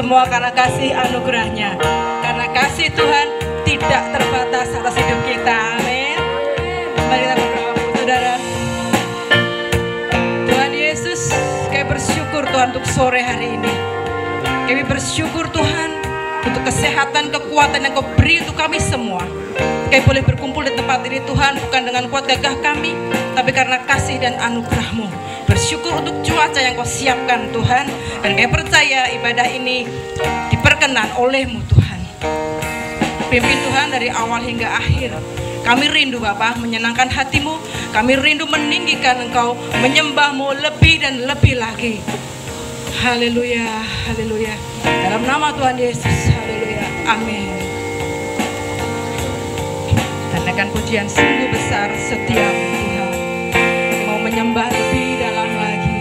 semua karena kasih anugerahnya. Karena kasih Tuhan tidak terbatas atas hidup kita. Amin. Mari kita berdoa, saudara. Tuhan Yesus, kami bersyukur Tuhan untuk sore hari ini. Kami bersyukur Tuhan untuk kesehatan, kekuatan yang Kau beri untuk kami semua. Kami boleh berkumpul di tempat ini Tuhan, bukan dengan kuat gagah kami, tapi karena kasih dan anugerah-Mu. Bersyukur untuk cuaca yang Kau siapkan Tuhan. Dan kami percaya ibadah ini diperkenan oleh-Mu Tuhan. Pimpin Tuhan dari awal hingga akhir. Kami rindu Bapa menyenangkan hati-Mu. Kami rindu meninggikan Engkau, menyembah-Mu lebih dan lebih lagi. Haleluya, haleluya. Dalam nama Tuhan Yesus, haleluya, amin. Tandakan pujian sungguh besar setiap Tuhan. Mau menyembah lebih dalam lagi.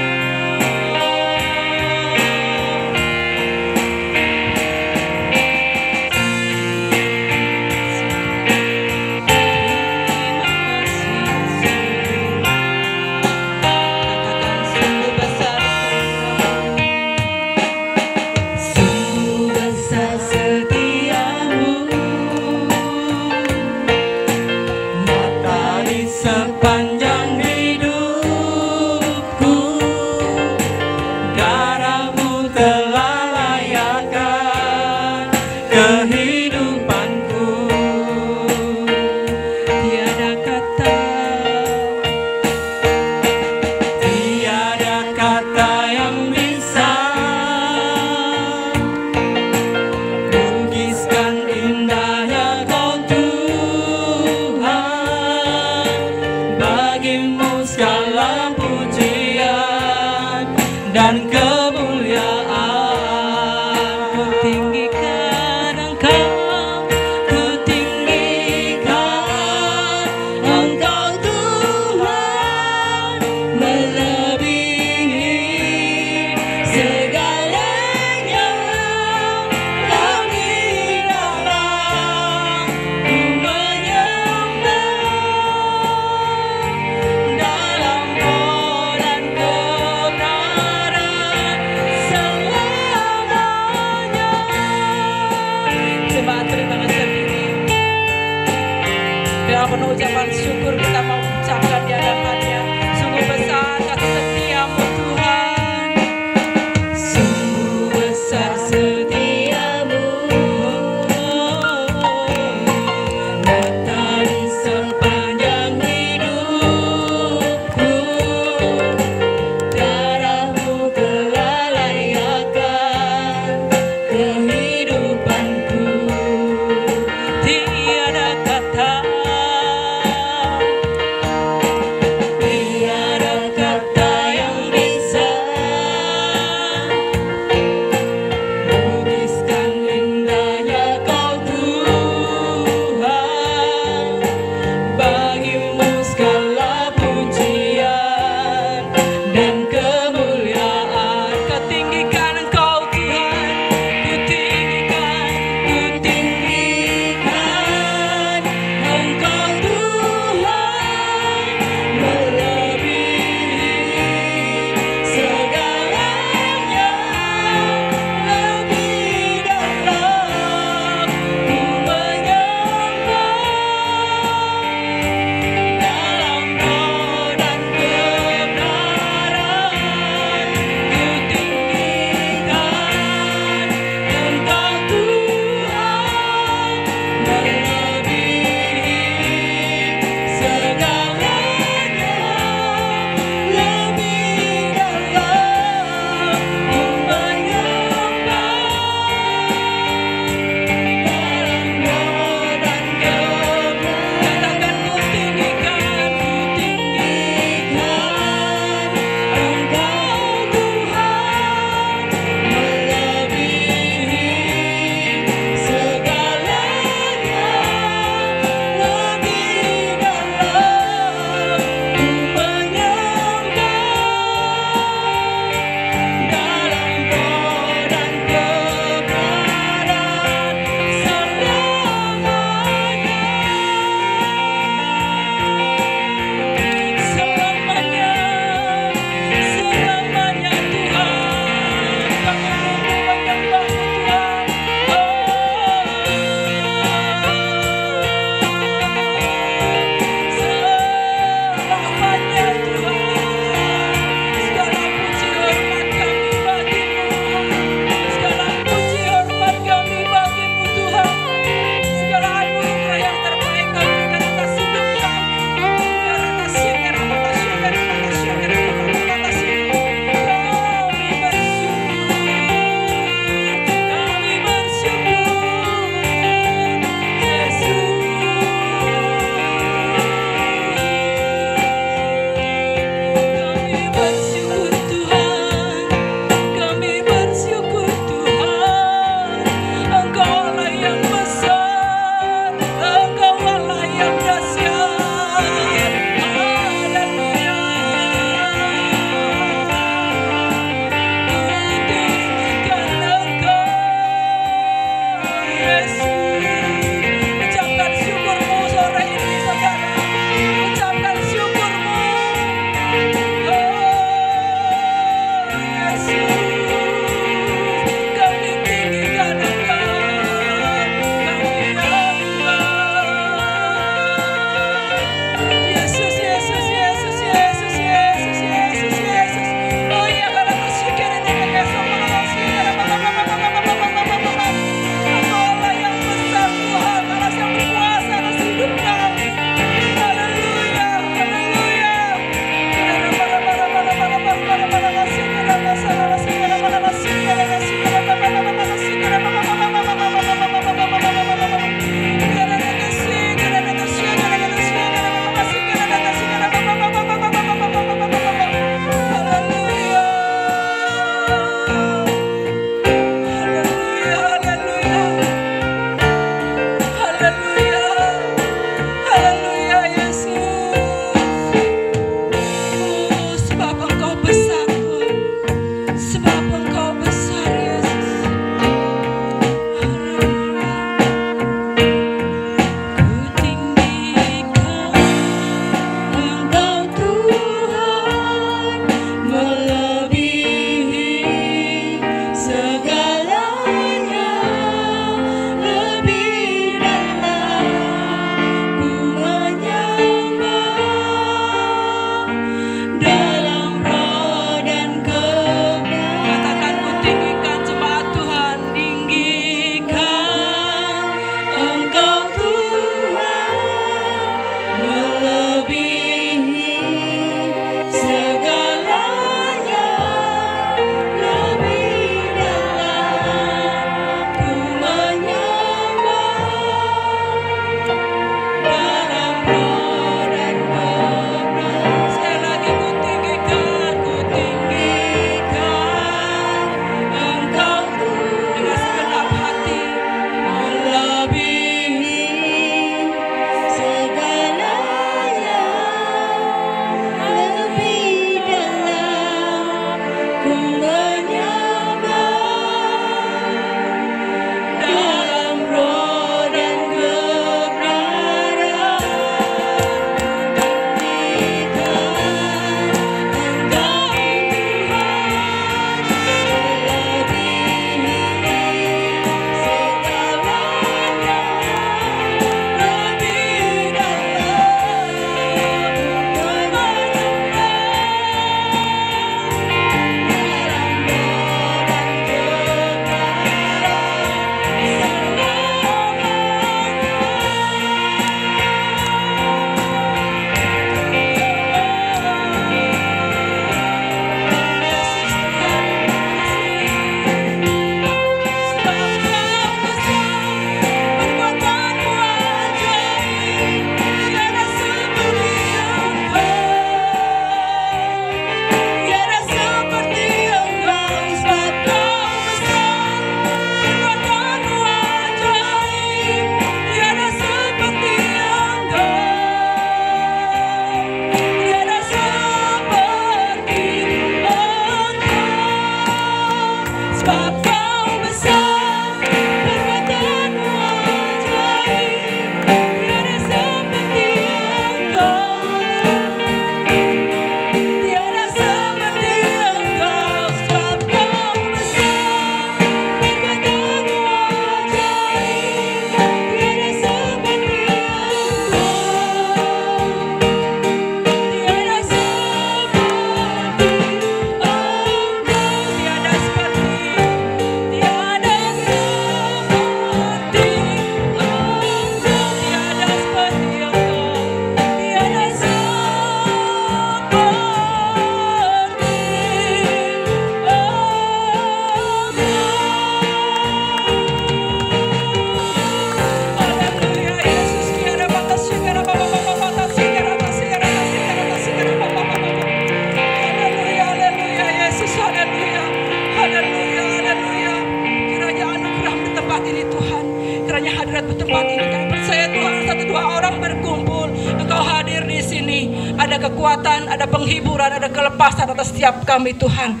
kekuatan, ada penghiburan, ada kelepasan atas setiap kami Tuhan.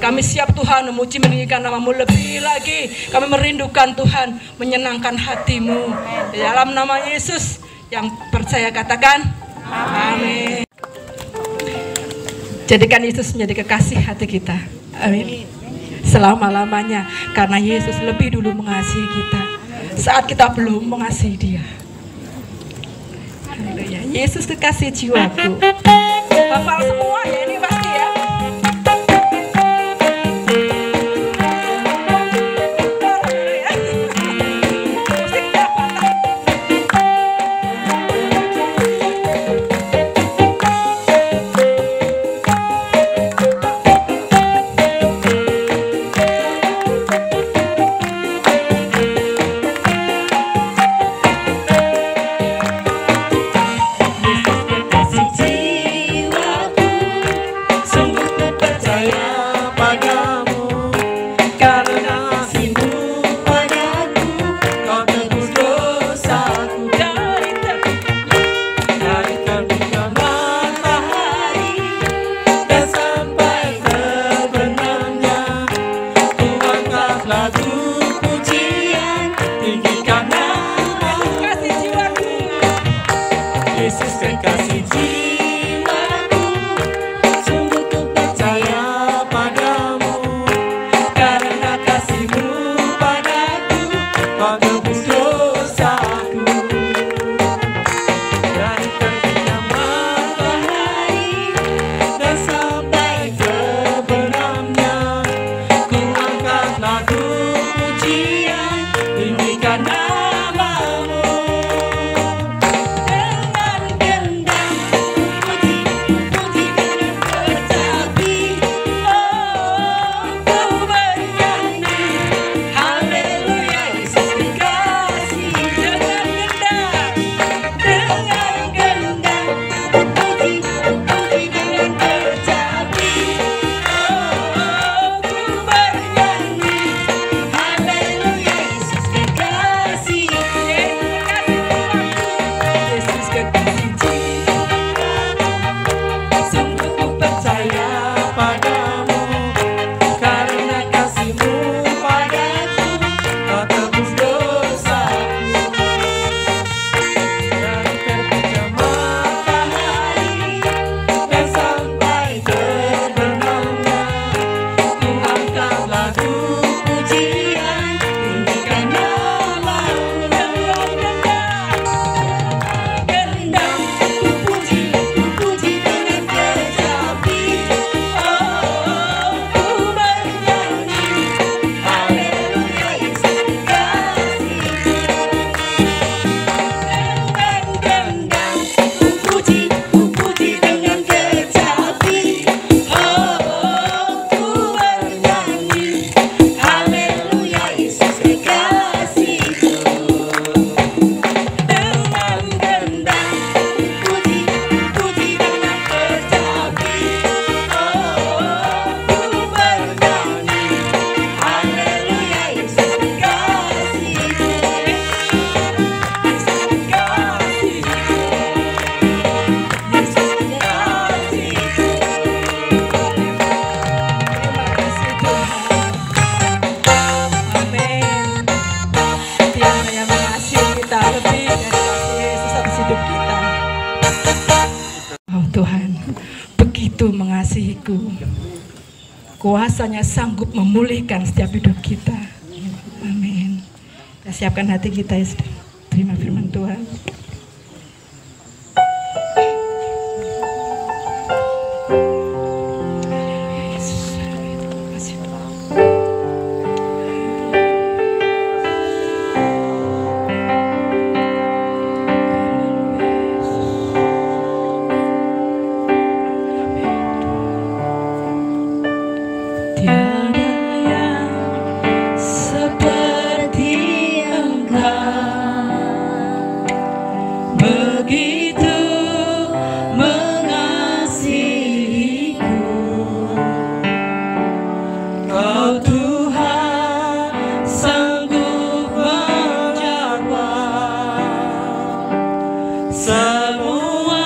Kami siap Tuhan memuji meninggikan nama-Mu lebih lagi. Kami merindukan Tuhan, menyenangkan hati-Mu. Di dalam nama Yesus yang percaya katakan amin. Jadikan Yesus menjadi kekasih hati kita. Amin. Selama-lamanya, karena Yesus lebih dulu mengasihi kita saat kita belum mengasihi Dia. Haleluya. Yesus kekasih jiwaku. Hafal semua ya, ini pasti ya. Kuasanya sanggup memulihkan setiap hidup kita. Amin. Kita siapkan hati kita ya, terima firman Tuhan. Semua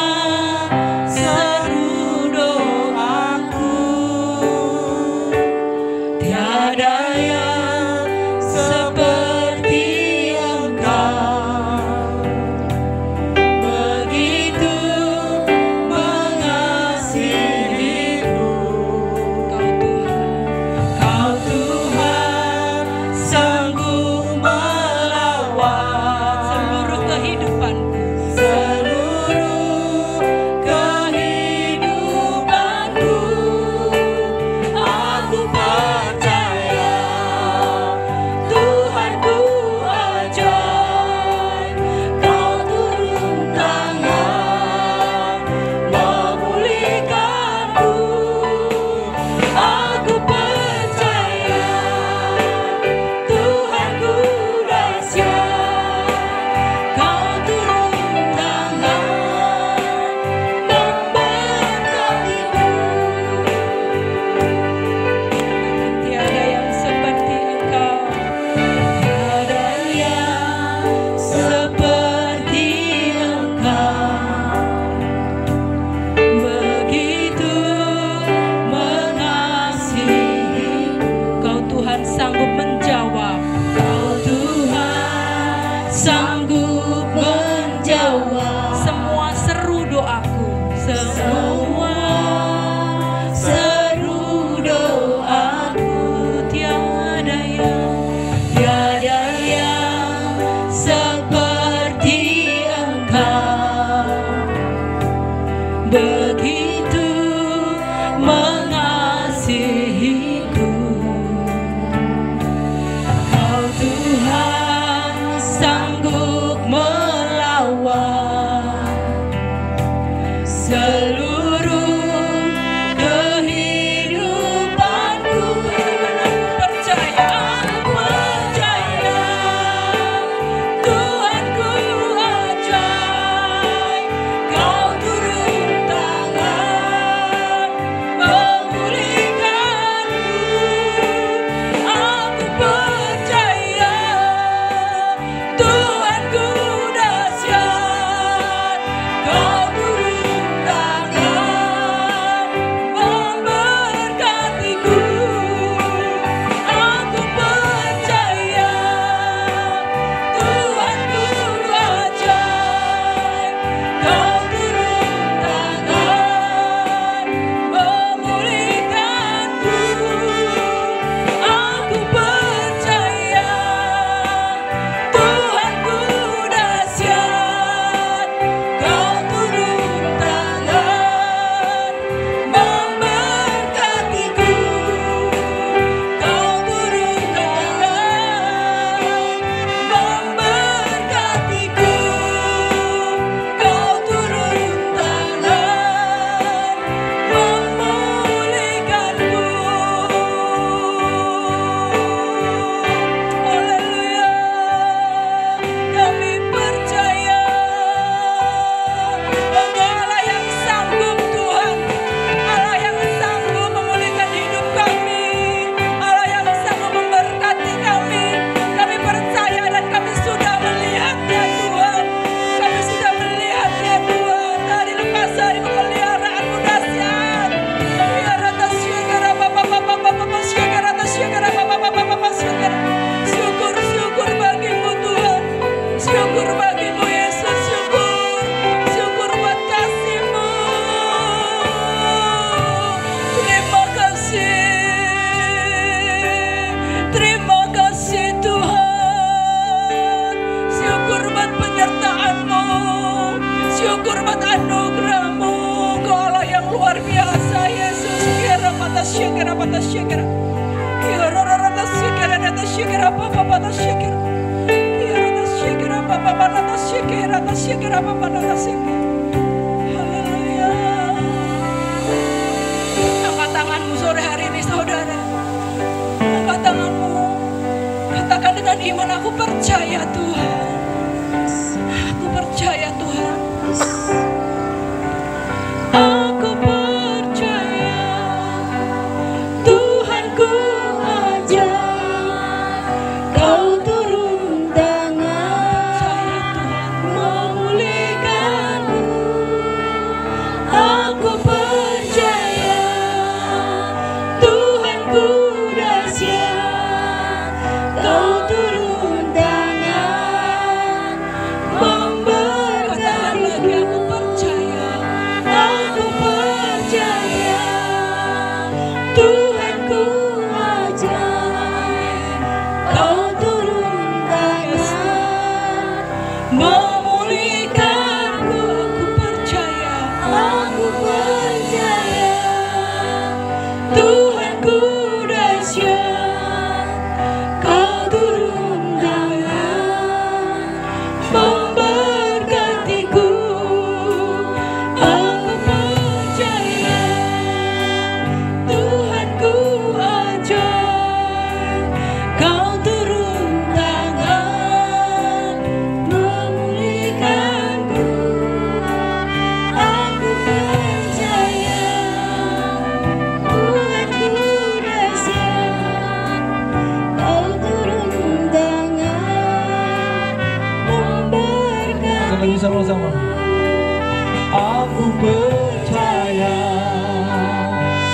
pata syekera. Ya rara ta syekera ta syekera papa ta syekera. Ya ta syekera papa ta syekera ta syekera papa ta syekera. Haleluya. Angkat tanganmu sore hari ini saudara. Angkat tanganmu. Katakan dengan iman, aku percaya Tuhan. Aku percaya Tuhan. Aku percaya Tuhanku ajar, Kau turun tangan memulihkanku. Aku percaya Tuhanku dahsyat, Kau turun tangan memberkati. Aku percaya, aku percaya Tuhanku ajaib, Kau turun tangan memulihkanku. Aku percaya, Tuhanku dahsyat, Kau turun tangan memberkatiku. Aku percaya Tuhanku ajaib, Kau turun tangan memulihkanku. Aku percaya Tuhanku dahsyat, Kau turun tangan memberkati. Lagi sama-sama. Aku percaya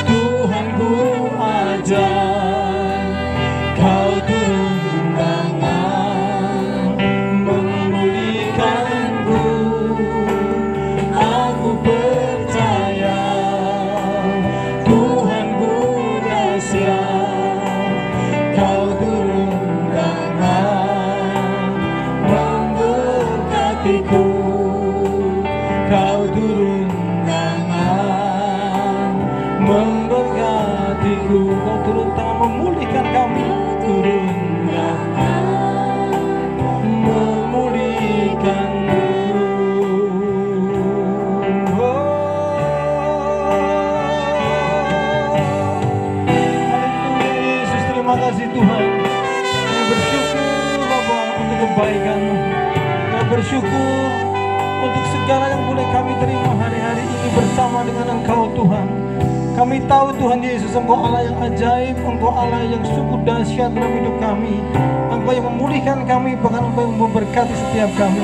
Tuhanku ajaib, Kau turun tangan memulihkanku. Aku percaya Tuhanku dahsyat, Kau turun tangan memberkatiku. Kau turun tangan memberkatiku. Kau turun tangan memulihkan kami. Turun tangan memulihkanku. Haleluya Yesus, terima kasih Tuhan. Kami bersyukur Bapa untuk kebaikan-Mu. Kami bersyukur untuk segala yang boleh kami terima hari-hari ini bersama dengan Engkau Tuhan. Kami tahu Tuhan Yesus, Engkau Allah yang ajaib, Engkau Allah yang sungguh dahsyat dalam hidup kami. Engkau yang memulihkan kami, bahkan Engkau yang memberkati setiap kami.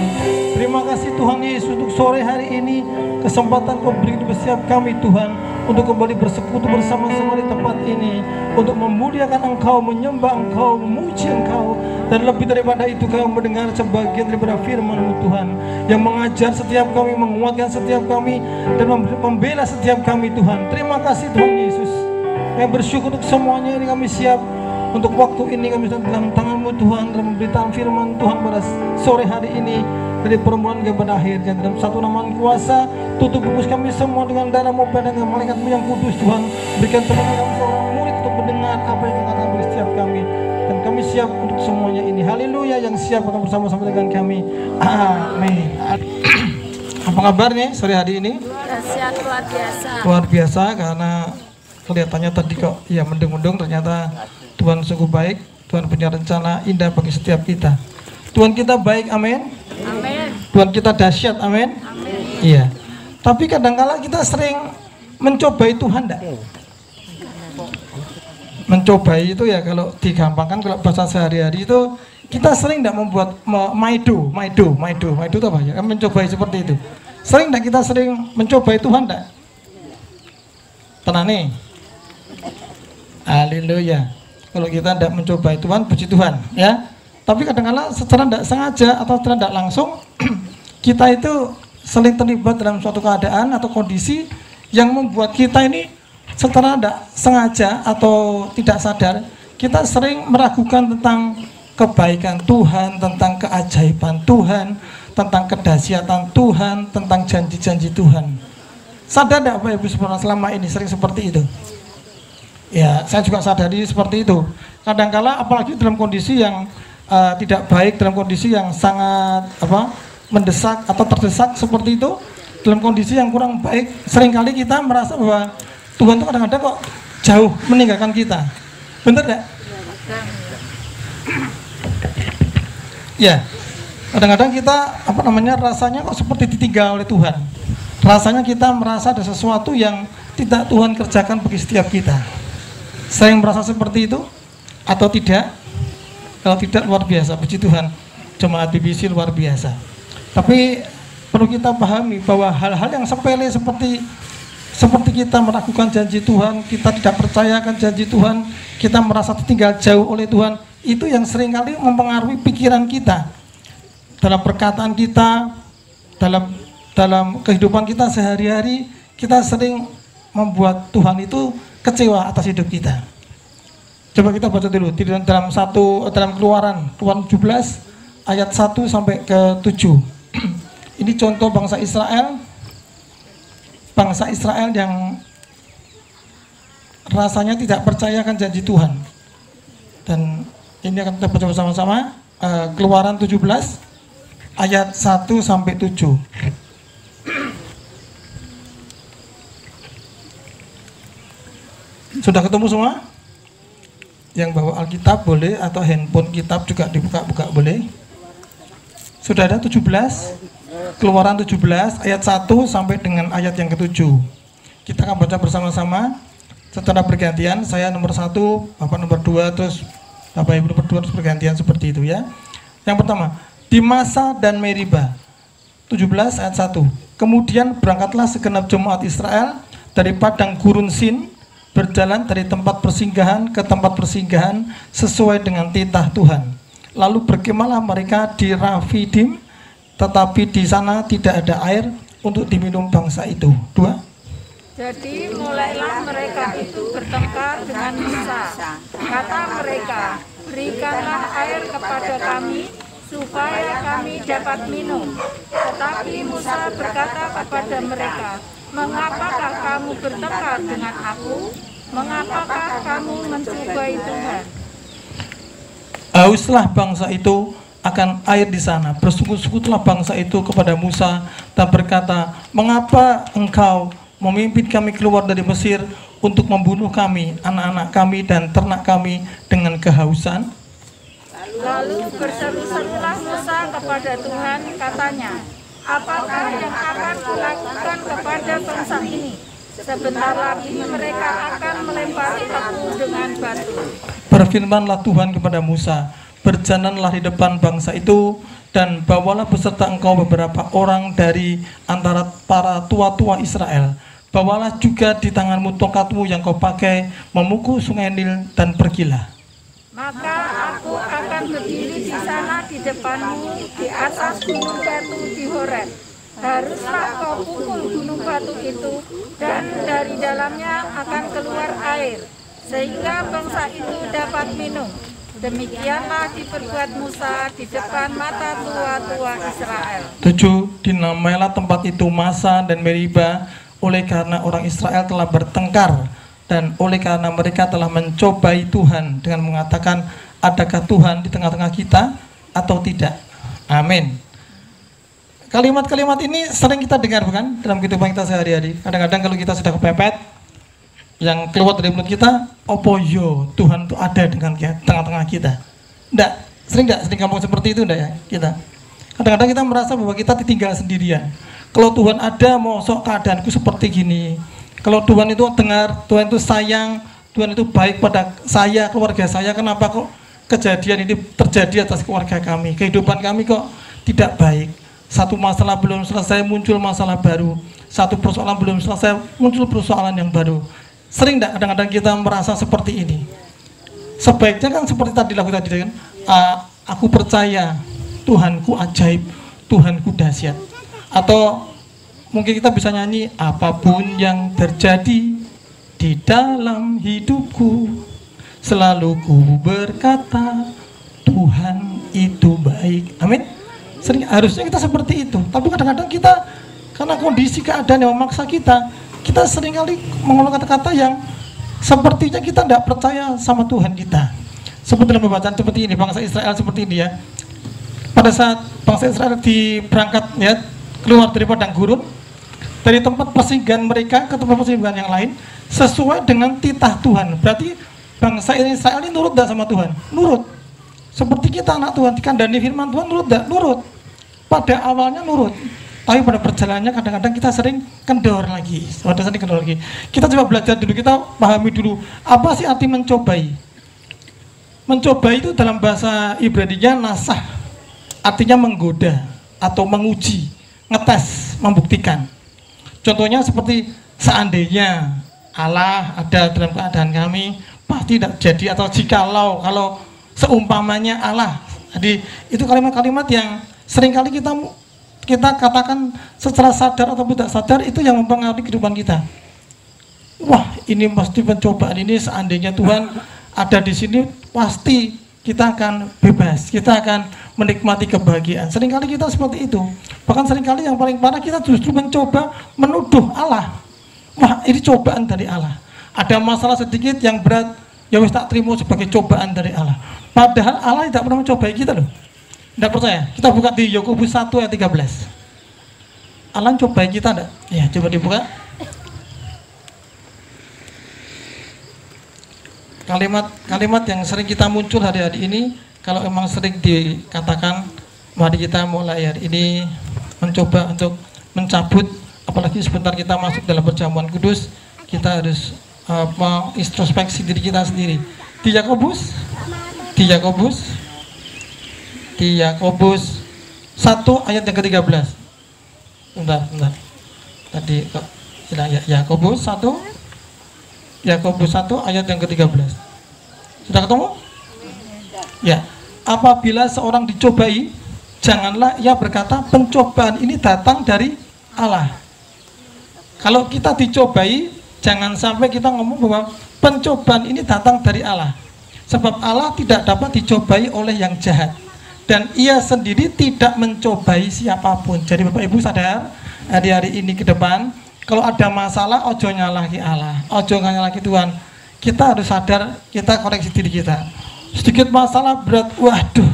Terima kasih Tuhan Yesus untuk sore hari ini, kesempatan Kau beri kepada setiap kami Tuhan, untuk kembali bersekutu bersama-sama di tempat ini, untuk memuliakan Engkau, menyembah Engkau, memuji Engkau, dan lebih daripada itu Kau mendengar sebagian daripada firman-Mu Tuhan, yang mengajar setiap kami, menguatkan setiap kami, dan membela setiap kami Tuhan. Terima kasih Tuhan Yesus. Kami bersyukur untuk semuanya ini, kami siap untuk waktu ini, kami sedang dalam tangan-Mu Tuhan, dalam memberitakan firman Tuhan pada sore hari ini, dari permulaan kepada akhirnya. Dalam satu nama kuasa, tutup bungkus kami semua dengan darah-Mu dan malaikat-Mu yang kudus Tuhan. Berikan telinga kami seorang murid untuk mendengar apa yang Kau katakan bagi setiap kami, dan kami siap untuk semuanya ini. Haleluya, yang siap akan bersama-sama dengan kami. Amin. Apa kabarnya sore hari ini? Dahsyat, luar biasa. Luar biasa, karena kelihatannya tadi kok ya mendung-mendung, ternyata Tuhan sungguh baik. Tuhan punya rencana indah bagi setiap kita. Tuhan kita baik, amin. Amin. Tuhan kita dahsyat, amin. Amin. Iya. Tapi kadang-kala kita sering mencobai Tuhan, enggak? Mencobai itu ya, kalau digampangkan, kalau bahasa sehari-hari itu kita sering enggak membuat maido itu apa ya? Mencobai seperti itu. Sering enggak kita sering mencobai Tuhan, enggak? Tenang nih. Haleluya. Kalau kita tidak mencobai Tuhan, puji Tuhan, ya. Tapi kadang-kadang secara tidak sengaja atau secara tidak langsung kita itu sering terlibat dalam suatu keadaan atau kondisi yang membuat kita ini secara tidak sengaja atau tidak sadar, kita sering meragukan tentang kebaikan Tuhan, tentang keajaiban Tuhan, tentang kedahsyatan Tuhan, tentang janji-janji Tuhan. Sadar tidak Bapak Ibu Saudara selama ini sering seperti itu? Ya, saya juga sadari seperti itu. Kadangkala apalagi dalam kondisi yang tidak baik, dalam kondisi yang sangat mendesak atau terdesak seperti itu, dalam kondisi yang kurang baik, seringkali kita merasa bahwa Tuhan itu kadang-kadang kok jauh meninggalkan kita. Benar tidak? Ya, kadang-kadang kita rasanya kok seperti ditinggal oleh Tuhan. Rasanya kita merasa ada sesuatu yang tidak Tuhan kerjakan bagi setiap kita. Sering merasa seperti itu atau tidak? Kalau tidak, luar biasa, puji Tuhan, jemaat BBC luar biasa. Tapi perlu kita pahami bahwa hal-hal yang sepele seperti kita meragukan janji Tuhan, kita tidak percayakan janji Tuhan, kita merasa tertinggal jauh oleh Tuhan, itu yang seringkali mempengaruhi pikiran kita, dalam perkataan kita, dalam kehidupan kita sehari-hari. Kita sering membuat Tuhan itu kecewa atas hidup kita. Coba kita baca dulu di dalam Keluaran 17 ayat 1 sampai ke 7. Ini contoh bangsa Israel yang rasanya tidak percayakan janji Tuhan. Dan ini akan kita baca bersama-sama, Keluaran 17 ayat 1 sampai 7. Sudah ketemu semua? Yang bawa Alkitab boleh, atau handphone kitab juga dibuka-buka boleh. Sudah ada 17, Keluaran 17 ayat 1 sampai dengan ayat yang ke-7. Kita akan baca bersama-sama secara bergantian. Saya nomor 1, Bapak nomor 2, terus Bapak Ibu nomor 2, terus bergantian seperti itu ya. Yang pertama, di Masa dan Meriba 17 ayat 1. Kemudian berangkatlah segenap jemaat Israel dari padang gurun Sin, berjalan dari tempat persinggahan ke tempat persinggahan sesuai dengan titah Tuhan. Lalu berkemahlah mereka di Rafidim, tetapi di sana tidak ada air untuk diminum bangsa itu. 2. Jadi mulailah mereka itu bertengkar dengan Musa. Kata mereka, berikanlah air kepada kami supaya kami dapat minum. Tetapi Musa berkata kepada mereka, mengapakah kamu bertengkar dengan aku? Mengapakah kamu mencobai Tuhan? Hauslah bangsa itu akan air di sana. Bersungguh-sungguhlah bangsa itu kepada Musa dan berkata, mengapa engkau memimpin kami keluar dari Mesir untuk membunuh kami, anak-anak kami dan ternak kami dengan kehausan? Lalu berseru-serulah Musa kepada Tuhan, katanya, apakah yang akan kulakukan kepada bangsa ini? Sebentar lagi mereka akan melempari aku dengan batu. Berfirmanlah Tuhan kepada Musa, berjalanlah di depan bangsa itu dan bawalah beserta engkau beberapa orang dari antara para tua-tua Israel. Bawalah juga di tanganmu tongkatmu yang kau pakai memukul sungai Nil dan pergilah. Maka aku akan berdiri di sana di depanmu di atas gunung batu di Horeb. Haruslah kau pukul gunung batu itu dan dari dalamnya akan keluar air sehingga bangsa itu dapat minum. Demikianlah diperbuat Musa di depan mata tua-tua Israel. 7. Dinamailah tempat itu Masa dan Meriba oleh karena orang Israel telah bertengkar dan oleh karena mereka telah mencobai Tuhan dengan mengatakan, adakah Tuhan di tengah-tengah kita atau tidak? Amin. Kalimat-kalimat ini sering kita dengar bukan dalam kehidupan kita sehari-hari. Kadang-kadang kalau kita sudah kepepet, yang keluar dari mulut kita, opo yo, Tuhan itu ada dengan tengah-tengah kita. Sering ngomong seperti itu ya kita. Kadang-kadang kita merasa bahwa kita ditinggal sendirian. Kalau Tuhan ada, mosok keadaanku seperti gini. Kalau Tuhan itu dengar, Tuhan itu sayang, Tuhan itu baik pada saya, keluarga saya, kenapa kok kejadian ini terjadi atas keluarga kami? Kehidupan kami kok tidak baik. Satu masalah belum selesai, muncul masalah baru. Satu persoalan belum selesai, muncul persoalan yang baru. Sering tidak kadang-kadang kita merasa seperti ini? Sebaiknya kan seperti tadi lagu tadi kan, aku percaya Tuhanku ajaib, Tuhanku dahsyat. Atau mungkin kita bisa nyanyi, apapun yang terjadi di dalam hidupku, selalu ku berkata Tuhan itu baik. Amin. Sering, harusnya kita seperti itu. Tapi kadang-kadang kita karena kondisi keadaan yang memaksa kita seringkali mengeluarkan kata-kata yang sepertinya kita tidak percaya sama Tuhan kita. Seperti dalam pembacaan seperti ini, bangsa Israel seperti ini ya. Pada saat bangsa Israel berangkat ya, keluar dari padang gurun, dari tempat persinggahan mereka ke tempat persinggahan yang lain, sesuai dengan titah Tuhan. Berarti bangsa Israel ini nurut tidak sama Tuhan? Nurut. Seperti kita anak Tuhan, dikandani firman Tuhan, nurut tidak? Nurut. Pada awalnya nurut, tapi pada perjalanannya kadang-kadang kita sering kendor lagi. Kita coba belajar dulu, kita pahami dulu, apa sih arti mencobai? Mencobai itu dalam bahasa Ibrani-nya nasah, artinya menggoda atau menguji, ngetes, membuktikan. Contohnya seperti seandainya Allah ada dalam keadaan kami, pasti tidak jadi, atau jikalau, kalau seumpamanya Allah. Jadi itu kalimat-kalimat yang seringkali kita katakan secara sadar atau tidak sadar, itu yang mempengaruhi kehidupan kita. Wah, ini pasti pencobaan ini, seandainya Tuhan ada di sini, pasti kita akan bebas, kita akan menikmati kebahagiaan. Seringkali kita seperti itu. Bahkan seringkali yang paling parah, kita justru mencoba menuduh Allah. Wah, ini cobaan dari Allah. Ada masalah sedikit yang berat, ya wis tak terima sebagai cobaan dari Allah. Padahal Allah tidak pernah mencobai kita loh. Tidak percaya? Kita buka di Yakobus 1 ayat 13. Allah cobai kita enggak? Ya, coba dibuka. Kalimat yang sering kita muncul hari-hari ini, kalau memang sering dikatakan, mari kita mulai hari ini mencoba untuk mencabut, apalagi sebentar kita masuk dalam perjamuan kudus, kita harus mengintrospeksi diri kita sendiri. Di Yakobus 1 ayat yang ke-13. Bentar. Tadi kok hilang ya. Yakobus 1 ayat yang ke-13. Sudah ketemu? Ya. Apabila seorang dicobai, janganlah ia berkata pencobaan ini datang dari Allah. Kalau kita dicobai, jangan sampai kita ngomong bahwa pencobaan ini datang dari Allah. Sebab Allah tidak dapat dicobai oleh yang jahat, dan ia sendiri tidak mencobai siapapun. Jadi Bapak Ibu sadar, hari-hari ini ke depan, kalau ada masalah, ojo nyalahi Allah, ojo nyalahi Tuhan. Kita harus sadar, kita koreksi diri kita. Sedikit masalah berat, waduh,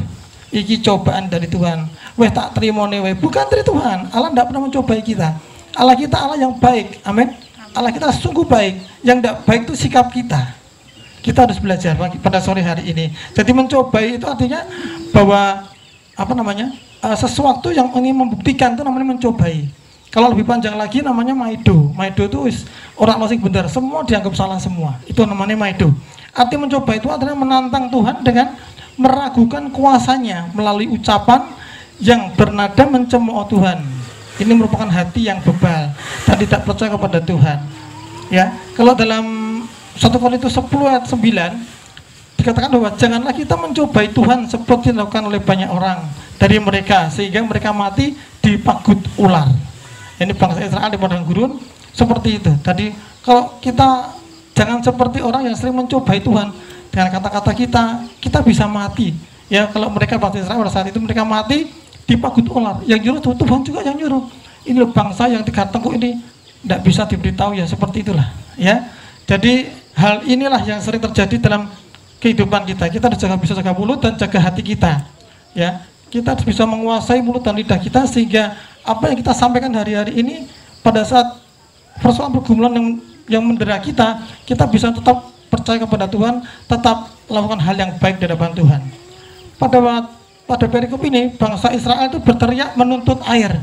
iki cobaan dari Tuhan. Weh tak terima nih, bukan dari Tuhan. Allah tidak pernah mencobai kita. Allah kita Allah yang baik, amin. Allah kita sungguh baik. Yang tidak baik itu sikap kita. Kita harus belajar pada sore hari ini. Jadi mencobai itu artinya bahwa sesuatu yang ingin membuktikan itu namanya mencobai. Kalau lebih panjang lagi namanya maido. Maido itu orang losing benar, semua dianggap salah semua. Itu namanya maido. Arti mencoba itu artinya menantang Tuhan dengan meragukan kuasanya melalui ucapan yang bernada mencemooh Tuhan. Ini merupakan hati yang bebal dan tidak percaya kepada Tuhan. Ya, kalau dalam 1 Korintus 10 ayat 9 dikatakan bahwa janganlah kita mencobai Tuhan seperti dilakukan oleh banyak orang dari mereka, sehingga mereka mati dipagut ular. Ini bangsa Israel di padang gurun seperti itu. Tadi kalau kita jangan seperti orang yang sering mencobai Tuhan dengan kata-kata kita bisa mati. Ya, kalau mereka bangsa Israel pada saat itu mereka mati dipagut ular. Yang nyuruh Tuhan juga yang nyuruh. Ini loh bangsa yang 3 tengkuk ini tidak bisa diberitahu, ya seperti itulah. Ya, jadi hal inilah yang sering terjadi dalam kehidupan kita. Kita harus bisa jaga mulut dan jaga hati kita. Ya, kita harus bisa menguasai mulut dan lidah kita, sehingga apa yang kita sampaikan hari-hari ini pada saat persoalan pergumulan yang mendera kita bisa tetap percaya kepada Tuhan, tetap melakukan hal yang baik di hadapan Tuhan. Pada perikop ini bangsa Israel itu berteriak menuntut air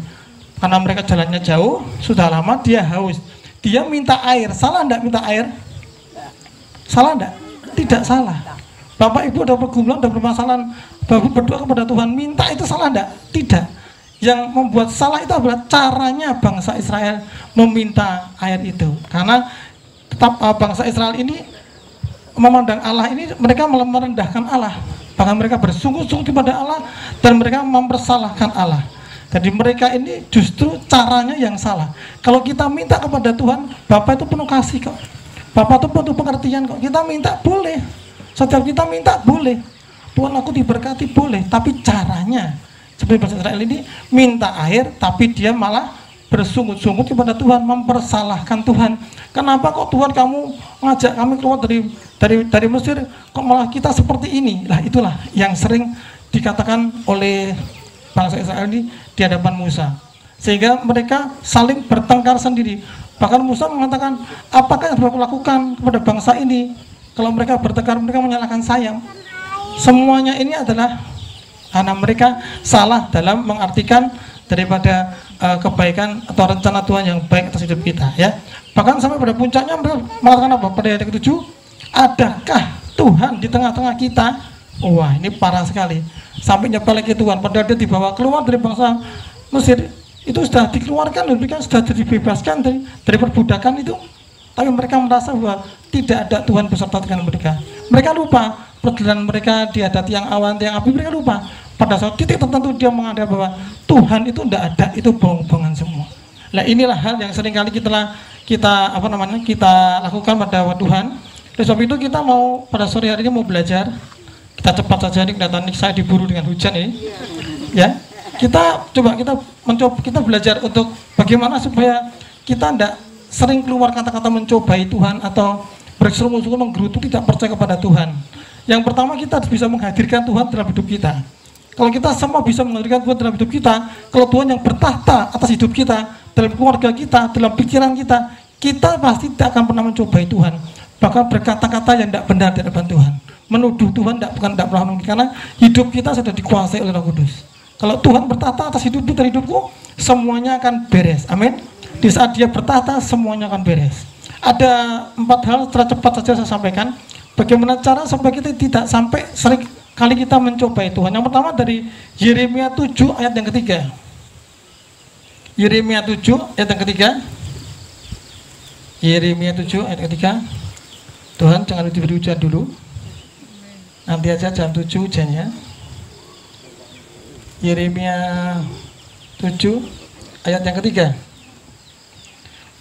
karena mereka jalannya jauh, sudah lama dia haus. Dia minta air. Salah enggak minta air? Salah enggak? Tidak salah. Bapak Ibu ada pergumulan, ada permasalahan, Bapak berdoa kepada Tuhan, minta itu salah enggak? Tidak. Yang membuat salah itu adalah caranya bangsa Israel meminta air itu. Karena tetap bangsa Israel ini memandang Allah ini, mereka merendahkan Allah. Bahkan mereka bersungguh-sungguh kepada Allah dan mereka mempersalahkan Allah. Jadi mereka ini justru caranya yang salah. Kalau kita minta kepada Tuhan, Bapak itu penuh kasih kok. Bapak itu penuh pengertian kok. Kita minta boleh. Setiap kita minta boleh. Tuhan aku diberkati boleh. Tapi caranya, seperti bangsa Israel ini minta air, tapi dia malah bersungut-sungut kepada Tuhan, mempersalahkan Tuhan. Kenapa kok Tuhan kamu ngajak kami keluar dari Mesir, kok malah kita seperti ini? Lah itulah yang sering dikatakan oleh bangsa Israel ini di hadapan Musa, sehingga mereka saling bertengkar sendiri. Bahkan Musa mengatakan, apakah yang harus aku lakukan kepada bangsa ini? Kalau mereka bertengkar, mereka menyalahkan saya. Semuanya ini adalah karena mereka salah dalam mengartikan daripada kebaikan atau rencana Tuhan yang baik atas hidup kita, ya. Bahkan sampai pada puncaknya mereka mengatakan apa? Pada ayat ke-7, adakah Tuhan di tengah-tengah kita? Wah, ini parah sekali. Sampai nyepeleki Tuhan, padahal dia dibawa keluar dari bangsa Mesir, itu sudah dikeluarkan, mereka sudah dibebaskan dari perbudakan itu. Tapi mereka merasa bahwa tidak ada Tuhan beserta dengan mereka. Mereka lupa perjalanan mereka di ada tiang awan, tiang api, mereka lupa. Pada saat titik tertentu dia menganggap bahwa Tuhan itu tidak ada, itu bohong-bohongan semua. Nah inilah hal yang seringkali kita lakukan pada Tuhan. Oleh sebab itu kita mau pada sore hari ini mau belajar. Kita cepat saja nih, kelihatan saya diburu dengan hujan ini. Ya, kita belajar untuk bagaimana supaya kita tidak sering keluar kata-kata mencobai Tuhan atau berseru-seru menggerutu tidak percaya kepada Tuhan. Yang pertama kita harus bisa menghadirkan Tuhan dalam hidup kita. Kalau kita semua bisa menghadirkan Tuhan dalam hidup kita, kalau Tuhan yang bertahta atas hidup kita, dalam keluarga kita, dalam pikiran kita, kita pasti tidak akan pernah mencobai Tuhan. Bahkan berkata-kata yang tidak benar di hadapan Tuhan, menuduh Tuhan tidak pernah mungkin, karena hidup kita sudah dikuasai oleh Roh Kudus. Kalau Tuhan bertahta atas hidupmu dan hidupku, semuanya akan beres. Amin. Di saat Dia bertahta, semuanya akan beres. Ada 4 hal, secara cepat saja saya sampaikan. Bagaimana cara supaya kita tidak sampai sering kali kita mencobai Tuhan. Yang pertama dari Yeremia 7 ayat yang ketiga. Yeremia 7 ayat yang ketiga. Yeremia 7 ayat ketiga. Tuhan jangan diberi hujan dulu. Nanti aja jam 7 hujannya. Yeremia 7 ayat yang ketiga.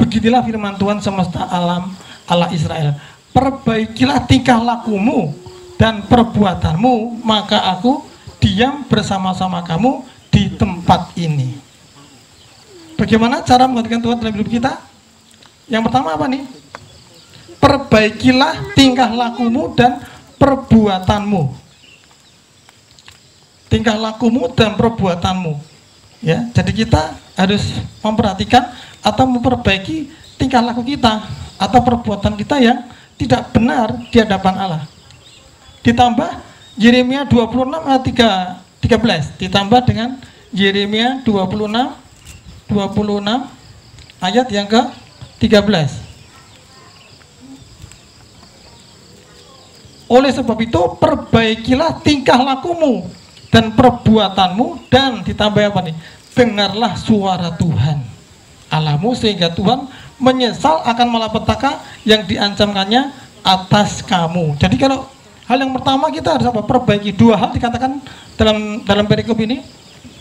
Beginilah firman Tuhan semesta alam, Allah Israel. Perbaikilah tingkah lakumu dan perbuatanmu, maka aku diam bersama-sama kamu di tempat ini. Bagaimana cara menghadirkan Tuhan dalam hidup kita? Yang pertama apa nih? Perbaikilah tingkah lakumu dan perbuatanmu. Tingkah lakumu dan perbuatanmu. Ya, jadi kita harus memperhatikan atau memperbaiki tingkah laku kita atau perbuatan kita yang tidak benar di hadapan Allah. Ditambah Yeremia 26 ayat 13 ditambah dengan Yeremia 26 ayat yang ke-13. Oleh sebab itu perbaikilah tingkah lakumu dan perbuatanmu, dan ditambah apa nih? Dengarlah suara Tuhan Allahmu, sehingga Tuhan menyesal akan malapetaka yang diancamkannya atas kamu. Jadi kalau hal yang pertama kita harus apa? Perbaiki. 2 hal dikatakan dalam perikop ini.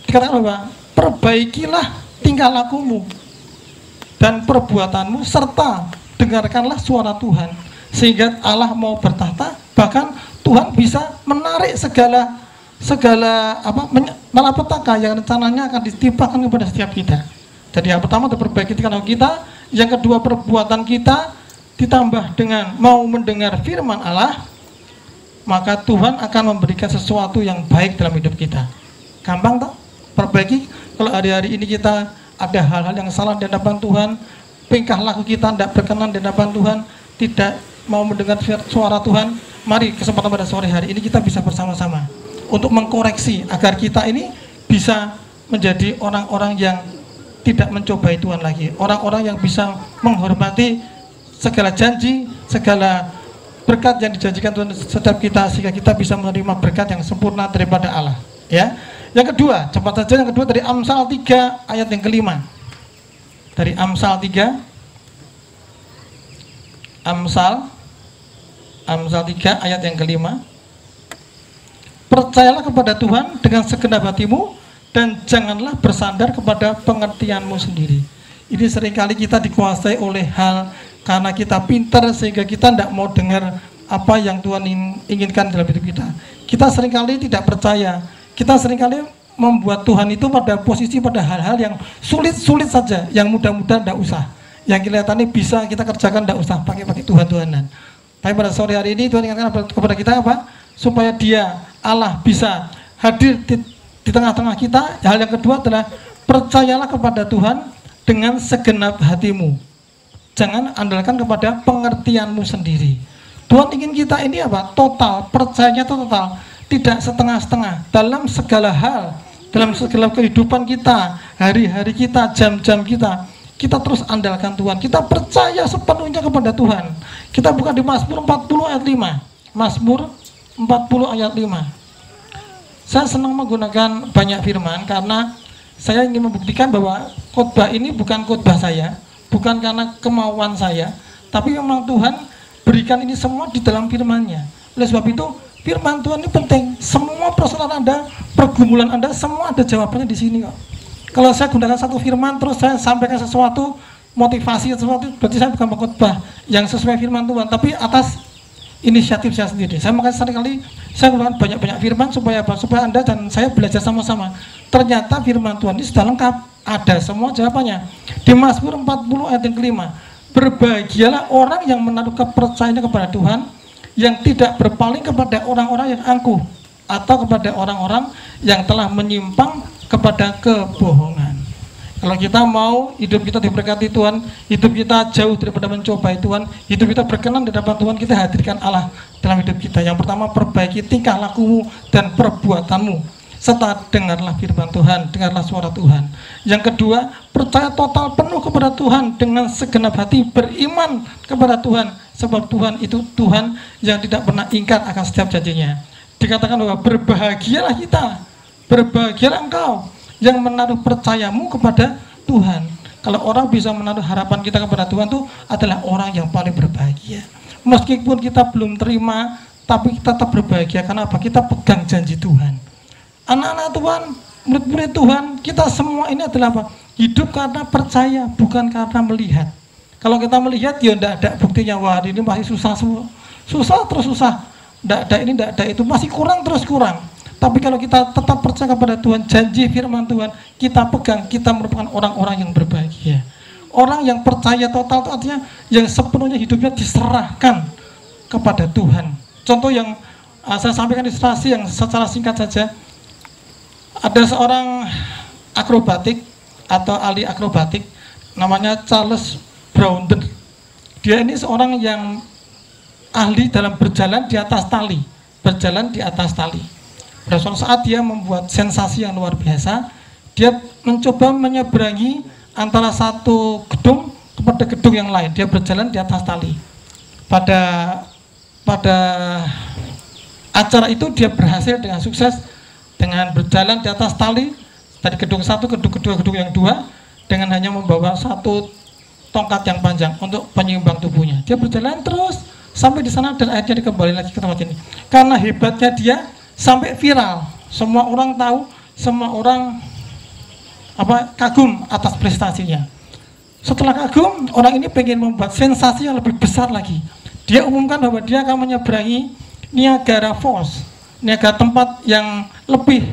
Dikatakan apa? Perbaikilah tingkah lakumu dan perbuatanmu, serta dengarkanlah suara Tuhan, sehingga Allah mau bertahta. Bahkan Tuhan bisa menarik segala malapetaka yang rencananya akan ditimpakan kepada setiap kita. Jadi yang pertama itu perbaiki tingkah laku kita, yang kedua perbuatan kita, ditambah dengan mau mendengar firman Allah, maka Tuhan akan memberikan sesuatu yang baik dalam hidup kita. Gampang toh? Perbaiki. Kalau hari-hari ini kita ada hal-hal yang salah di hadapan Tuhan, tingkah laku kita tidak berkenan di hadapan Tuhan, tidak mau mendengar suara Tuhan, mari kesempatan pada sore hari ini kita bisa bersama-sama untuk mengkoreksi agar kita ini bisa menjadi orang-orang yang tidak mencobai Tuhan lagi, orang-orang yang bisa menghormati segala janji, segala berkat yang dijanjikan Tuhan setiap kita, sehingga kita bisa menerima berkat yang sempurna daripada Allah. Ya, yang kedua, cepat saja, yang kedua dari Amsal 3 ayat yang ke-5. Dari Amsal 3, Amsal 3 ayat yang ke-5. Percayalah kepada Tuhan dengan segenap hatimu, dan janganlah bersandar kepada pengertianmu sendiri. Ini seringkali kita dikuasai oleh hal karena kita pintar, sehingga kita tidak mau dengar apa yang Tuhan inginkan dalam hidup kita. Kita seringkali tidak percaya, kita seringkali membuat Tuhan itu pada posisi pada hal-hal yang sulit-sulit saja, yang mudah-mudah tidak usah, yang kelihatannya bisa kita kerjakan tidak usah pakai Tuhan-Tuhanan. Tapi pada sore hari ini Tuhan ingatkan kepada kita apa? Supaya Dia Allah bisa hadir di tengah-tengah kita. Hal yang kedua adalah percayalah kepada Tuhan dengan segenap hatimu. Jangan andalkan kepada pengertianmu sendiri. Tuhan ingin kita ini apa? Total, percayanya total, tidak setengah-setengah dalam segala hal. Dalam segala kehidupan kita, hari-hari kita, jam-jam kita terus andalkan Tuhan. Kita percaya sepenuhnya kepada Tuhan. Kita buka di Mazmur 40 ayat 5. Mazmur 40 ayat 5. Saya senang menggunakan banyak firman karena saya ingin membuktikan bahwa khotbah ini bukan khotbah saya, bukan karena kemauan saya, tapi memang Tuhan berikan ini semua di dalam firman-Nya. Oleh sebab itu, firman Tuhan ini penting. Semua persoalan Anda, pergumulan Anda, semua ada jawabannya di sini kok. Kalau saya gunakan satu firman terus saya sampaikan sesuatu, motivasi sesuatu, berarti saya bukan pengkhotbah yang sesuai firman Tuhan, tapi atas inisiatif saya sendiri. Saya makanya seringkali saya gunakan banyak-banyak firman supaya apa? Supaya Anda dan saya belajar sama-sama. Ternyata firman Tuhan ini sudah lengkap, ada semua jawabannya. Di Mazmur 40 ayat yang kelima, berbahagialah orang yang menaruh kepercayaannya kepada Tuhan, yang tidak berpaling kepada orang-orang yang angkuh atau kepada orang-orang yang telah menyimpang kepada kebohongan. Kalau kita mau hidup kita diberkati Tuhan, hidup kita jauh daripada mencobai Tuhan, hidup kita berkenan di hadapan Tuhan, kita hadirkan Allah dalam hidup kita. Yang pertama, perbaiki tingkah lakumu dan perbuatanmu, serta dengarlah firman Tuhan, dengarlah suara Tuhan. Yang kedua, percaya total penuh kepada Tuhan dengan segenap hati, beriman kepada Tuhan, sebab Tuhan itu Tuhan yang tidak pernah ingkar akan setiap janjinya. Dikatakan bahwa berbahagialah kita, berbahagialah engkau yang menaruh percayamu kepada Tuhan. Kalau orang bisa menaruh harapan kita kepada Tuhan, itu adalah orang yang paling berbahagia. Meskipun kita belum terima, tapi kita tetap berbahagia. Karena apa? Kita pegang janji Tuhan. Anak-anak Tuhan, murid-murid Tuhan, kita semua ini adalah apa? Hidup karena percaya, bukan karena melihat. Kalau kita melihat, ya tidak ada buktinya. Wah, ini masih susah terus susah. Tidak ada ini, tidak ada itu, masih kurang terus kurang. Tapi kalau kita tetap percaya kepada Tuhan, janji firman Tuhan, kita pegang, kita merupakan orang-orang yang berbahagia. Orang yang percaya total itu artinya yang sepenuhnya hidupnya diserahkan kepada Tuhan. Contoh yang saya sampaikan ilustrasi yang secara singkat saja. Ada seorang akrobatik atau ahli akrobatik namanya Charles Broughton. Dia ini seorang yang ahli dalam berjalan di atas tali, berjalan di atas tali. Pada suatu saat dia membuat sensasi yang luar biasa. Dia mencoba menyeberangi antara satu gedung kepada gedung yang lain. Dia berjalan di atas tali. Pada acara itu dia berhasil dengan sukses dengan berjalan di atas tali dari gedung satu ke gedung yang dua dengan hanya membawa satu tongkat yang panjang untuk penyeimbang tubuhnya. Dia berjalan terus sampai di sana dan akhirnya dia kembali lagi ke tempat ini. Karena hebatnya dia sampai viral, semua orang tahu, semua orang kagum atas prestasinya. Setelah kagum, orang ini pengen membuat sensasi yang lebih besar lagi. Dia umumkan bahwa dia akan menyeberangi Niagara Falls, Niagara, tempat yang lebih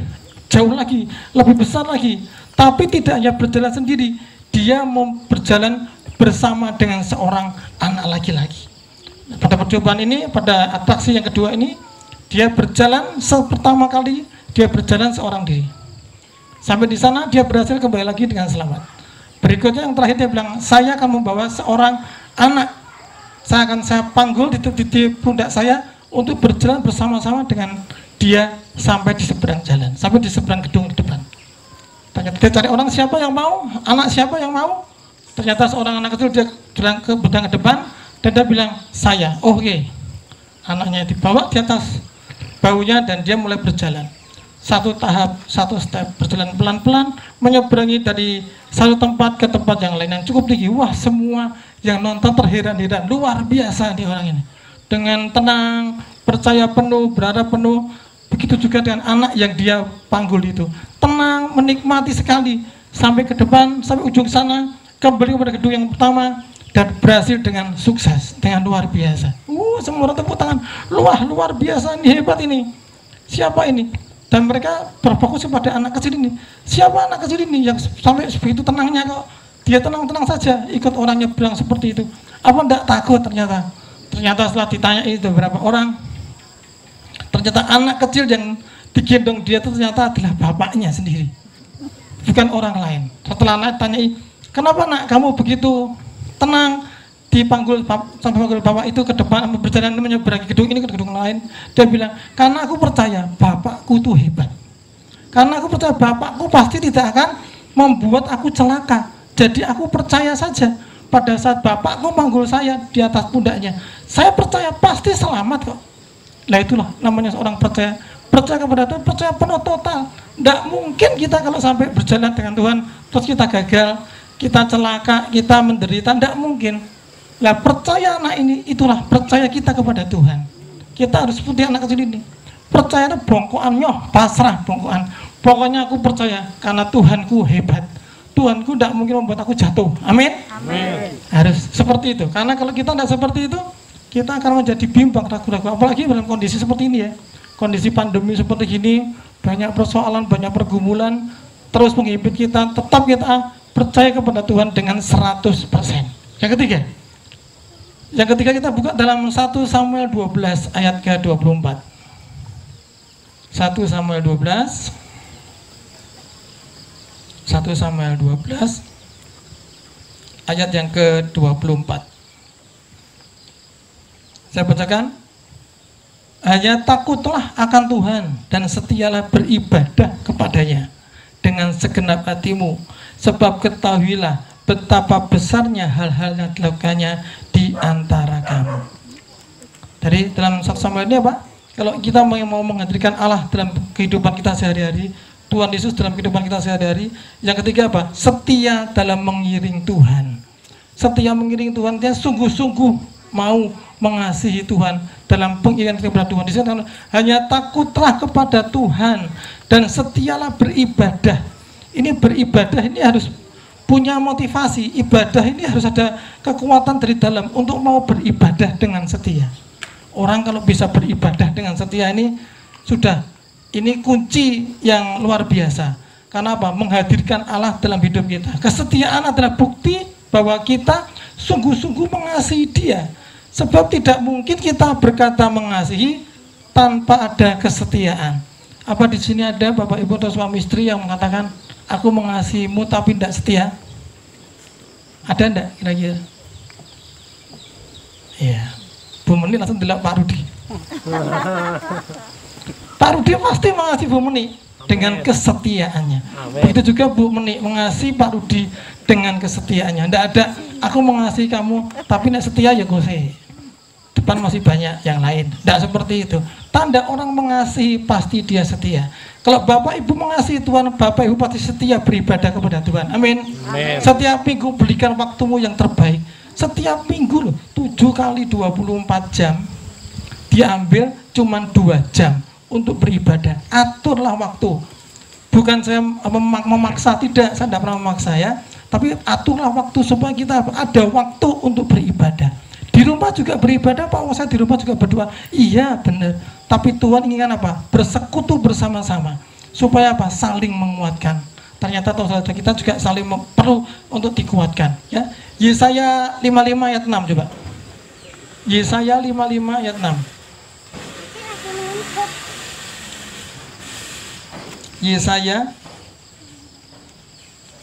jauh lagi, lebih besar lagi. Tapi tidak hanya berjalan sendiri, dia mau berjalan bersama dengan seorang anak laki-laki. Pada percobaan ini, pada atraksi yang kedua ini, dia berjalan pertama kali, dia berjalan seorang diri. Sampai di sana dia berhasil kembali lagi dengan selamat. Berikutnya yang terakhir dia bilang, saya akan membawa seorang anak. Saya panggul di pundak saya untuk berjalan bersama-sama dengan dia sampai di seberang jalan, sampai di seberang gedung di depan. Ternyata dia cari orang siapa yang mau, anak siapa yang mau. Ternyata seorang anak kecil, dia jalan ke bedang ke depan dan dia bilang, saya. Oke. Anaknya dibawa di atas baunya dan dia mulai berjalan. Satu tahap, satu step, berjalan pelan-pelan, menyeberangi dari satu tempat ke tempat yang lain yang cukup tinggi. Wah, semua yang nonton terheran-heran, luar biasa nih orang ini. Dengan tenang, percaya penuh, berharap penuh. Begitu juga dengan anak yang dia panggul itu. Tenang, menikmati sekali. Sampai ke depan, sampai ujung sana, kembali kepada gedung yang pertama, dan berhasil dengan sukses, dengan luar biasa. Semua orang tepuk tangan. Luar biasa, ini hebat ini. Siapa ini? Dan mereka berfokus kepada anak kecil ini. Siapa anak kecil ini yang sampai begitu tenangnya kok? Dia tenang-tenang saja ikut orangnya bilang seperti itu. Apa enggak takut ternyata? Ternyata setelah ditanya itu beberapa orang, ternyata anak kecil yang digendong dia itu ternyata adalah bapaknya sendiri, bukan orang lain. Setelah anak tanyai, kenapa nak kamu begitu tenang? Dipanggil bapak itu ke depan, berjalan menyeberangi gedung ini ke gedung lain. Dia bilang, karena aku percaya bapakku itu hebat. Karena aku percaya bapakku pasti tidak akan membuat aku celaka. Jadi aku percaya saja. Pada saat bapakku panggil saya di atas pundaknya, saya percaya pasti selamat kok. Nah itulah namanya seorang percaya. Percaya kepada Tuhan, percaya penuh total. Tidak mungkin kita kalau sampai berjalan dengan Tuhan, terus kita gagal, kita celaka, kita menderita, tidak mungkin. Nah percaya anak ini, itulah percaya kita kepada Tuhan. Kita harus seperti anak kecil ini. Percaya itu bongkoan, pasrah bongkoan. Pokoknya aku percaya karena Tuhanku hebat. Tuhanku tidak mungkin membuat aku jatuh. Amin. Amin. Harus seperti itu. Karena kalau kita tidak seperti itu, kita akan menjadi bimbang, ragu-ragu. Apalagi dalam kondisi seperti ini ya. Kondisi pandemi seperti ini, banyak persoalan, banyak pergumulan, terus menghimpit kita. Tetap kita percaya kepada Tuhan dengan 100%. Yang ketiga. Yang ketiga kita buka dalam 1 Samuel 12 ayat ke-24. 1 Samuel 12. 1 Samuel 12 ayat yang ke-24. Saya bacakan. Hanya takutlah akan Tuhan dan setialah beribadah kepadanya dengan segenap hatimu, sebab ketahuilah betapa besarnya hal-hal yang dilakukannya di antara kamu. Jadi dalam 1 Samuel ini apa? Kalau kita mau menghadirkan Allah dalam kehidupan kita sehari-hari, Tuhan Yesus dalam kehidupan kita sehari-hari, yang ketiga apa? Setia dalam mengiring Tuhan. Setia mengiring Tuhan, dia sungguh-sungguh mau mengasihi Tuhan dalam pengiringan kepada Tuhan. Di sana hanya takutlah kepada Tuhan dan setialah beribadah. Ini beribadah ini harus punya motivasi. Ibadah ini harus ada kekuatan dari dalam untuk mau beribadah dengan setia. Orang kalau bisa beribadah dengan setia ini sudah, ini kunci yang luar biasa. Karena apa? Menghadirkan Allah dalam hidup kita. Kesetiaan adalah bukti bahwa kita sungguh-sungguh mengasihi Dia. Sebab tidak mungkin kita berkata mengasihi tanpa ada kesetiaan. Apa di sini ada Bapak Ibu atau suami istri yang mengatakan, aku mengasihimu tapi tidak setia? Ada enggak kira-kira? Iya. Bu Meni langsung delok Pak Rudi. Pak Rudi pasti mengasihi Bu Meni dengan kesetiaannya. Begitu juga Bu Meni mengasihi Pak Rudi dengan kesetiaannya. Enggak ada aku mengasihi kamu tapi tidak setia ya gose. Depan masih banyak yang lain. Tidak seperti itu. Tanda orang mengasihi pasti dia setia. Kalau Bapak Ibu mengasihi Tuhan, Bapak Ibu pasti setia beribadah kepada Tuhan. Amin. Setiap minggu berikan waktumu yang terbaik. Setiap minggu loh, 7 kali 24 jam. Diambil cuma 2 jam untuk beribadah. Aturlah waktu. Bukan saya memaksa, tidak, saya tidak pernah memaksa ya. Tapi aturlah waktu supaya kita ada waktu untuk beribadah. Di rumah juga beribadah, Pak, saya di rumah juga berdoa. Iya benar. Tapi Tuhan inginkan apa? Bersekutu bersama-sama. Supaya apa? Saling menguatkan. Ternyata saudara kita juga saling perlu untuk dikuatkan. Ya. Yesaya 55 ayat 6 coba. Yesaya 55 ayat 6.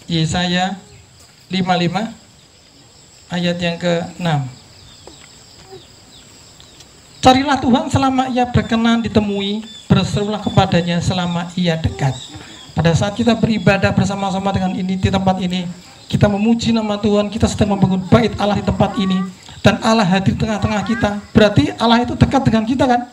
Yesaya 55 ayat yang ke-6. Carilah Tuhan selama ia berkenan ditemui, berserulah kepadanya selama ia dekat. Pada saat kita beribadah bersama-sama dengan ini di tempat ini, kita memuji nama Tuhan, kita sedang membangun bait Allah di tempat ini, dan Allah hadir di tengah-tengah kita. Berarti Allah itu dekat dengan kita kan?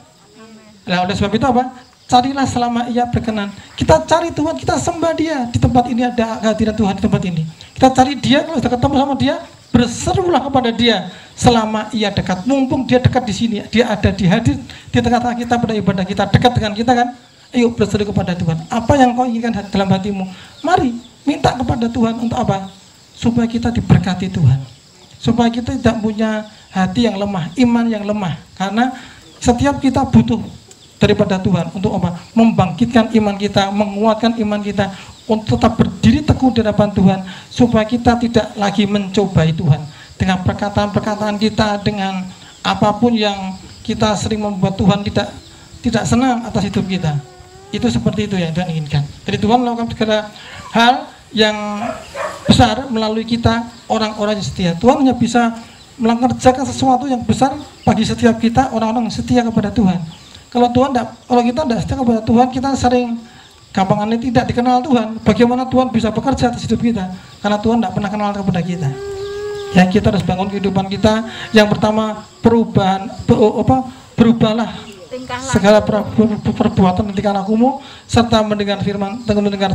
Nah, oleh sebab itu apa? Carilah selama ia berkenan. Kita cari Tuhan, kita sembah Dia. Di tempat ini ada kehadiran Tuhan di tempat ini. Kita cari Dia, kalau sudah ketemu sama Dia, berserulah kepada Dia selama ia dekat. Mumpung Dia dekat di sini, Dia ada di hadir di tengah-tengah kita pada ibadah kita, dekat dengan kita kan? Ayo berseru kepada Tuhan. Apa yang kau inginkan dalam hatimu? Mari minta kepada Tuhan untuk apa? Supaya kita diberkati Tuhan. Supaya kita tidak punya hati yang lemah, iman yang lemah. Karena setiap kita butuh daripada Tuhan. Untuk apa? Membangkitkan iman kita, menguatkan iman kita untuk tetap berdiri teguh di hadapan Tuhan, supaya kita tidak lagi mencobai Tuhan dengan perkataan-perkataan kita, dengan apapun yang kita sering membuat Tuhan tidak senang atas hidup kita. Itu seperti itu yang Tuhan inginkan. Jadi Tuhan melakukan segala hal yang besar melalui kita, orang-orang yang setia. Tuhan hanya bisa mengerjakan sesuatu yang besar bagi setiap kita, orang-orang yang setia kepada Tuhan. Kalau kita tidak setia kepada Tuhan, kita sering gampangannya tidak dikenal Tuhan. Bagaimana Tuhan bisa bekerja atas hidup kita? Karena Tuhan tidak pernah kenal kepada kita. Ya, kita harus bangun kehidupan kita. Yang pertama, berubahlah segala perbuatan dan tingkah lakumu, serta mendengar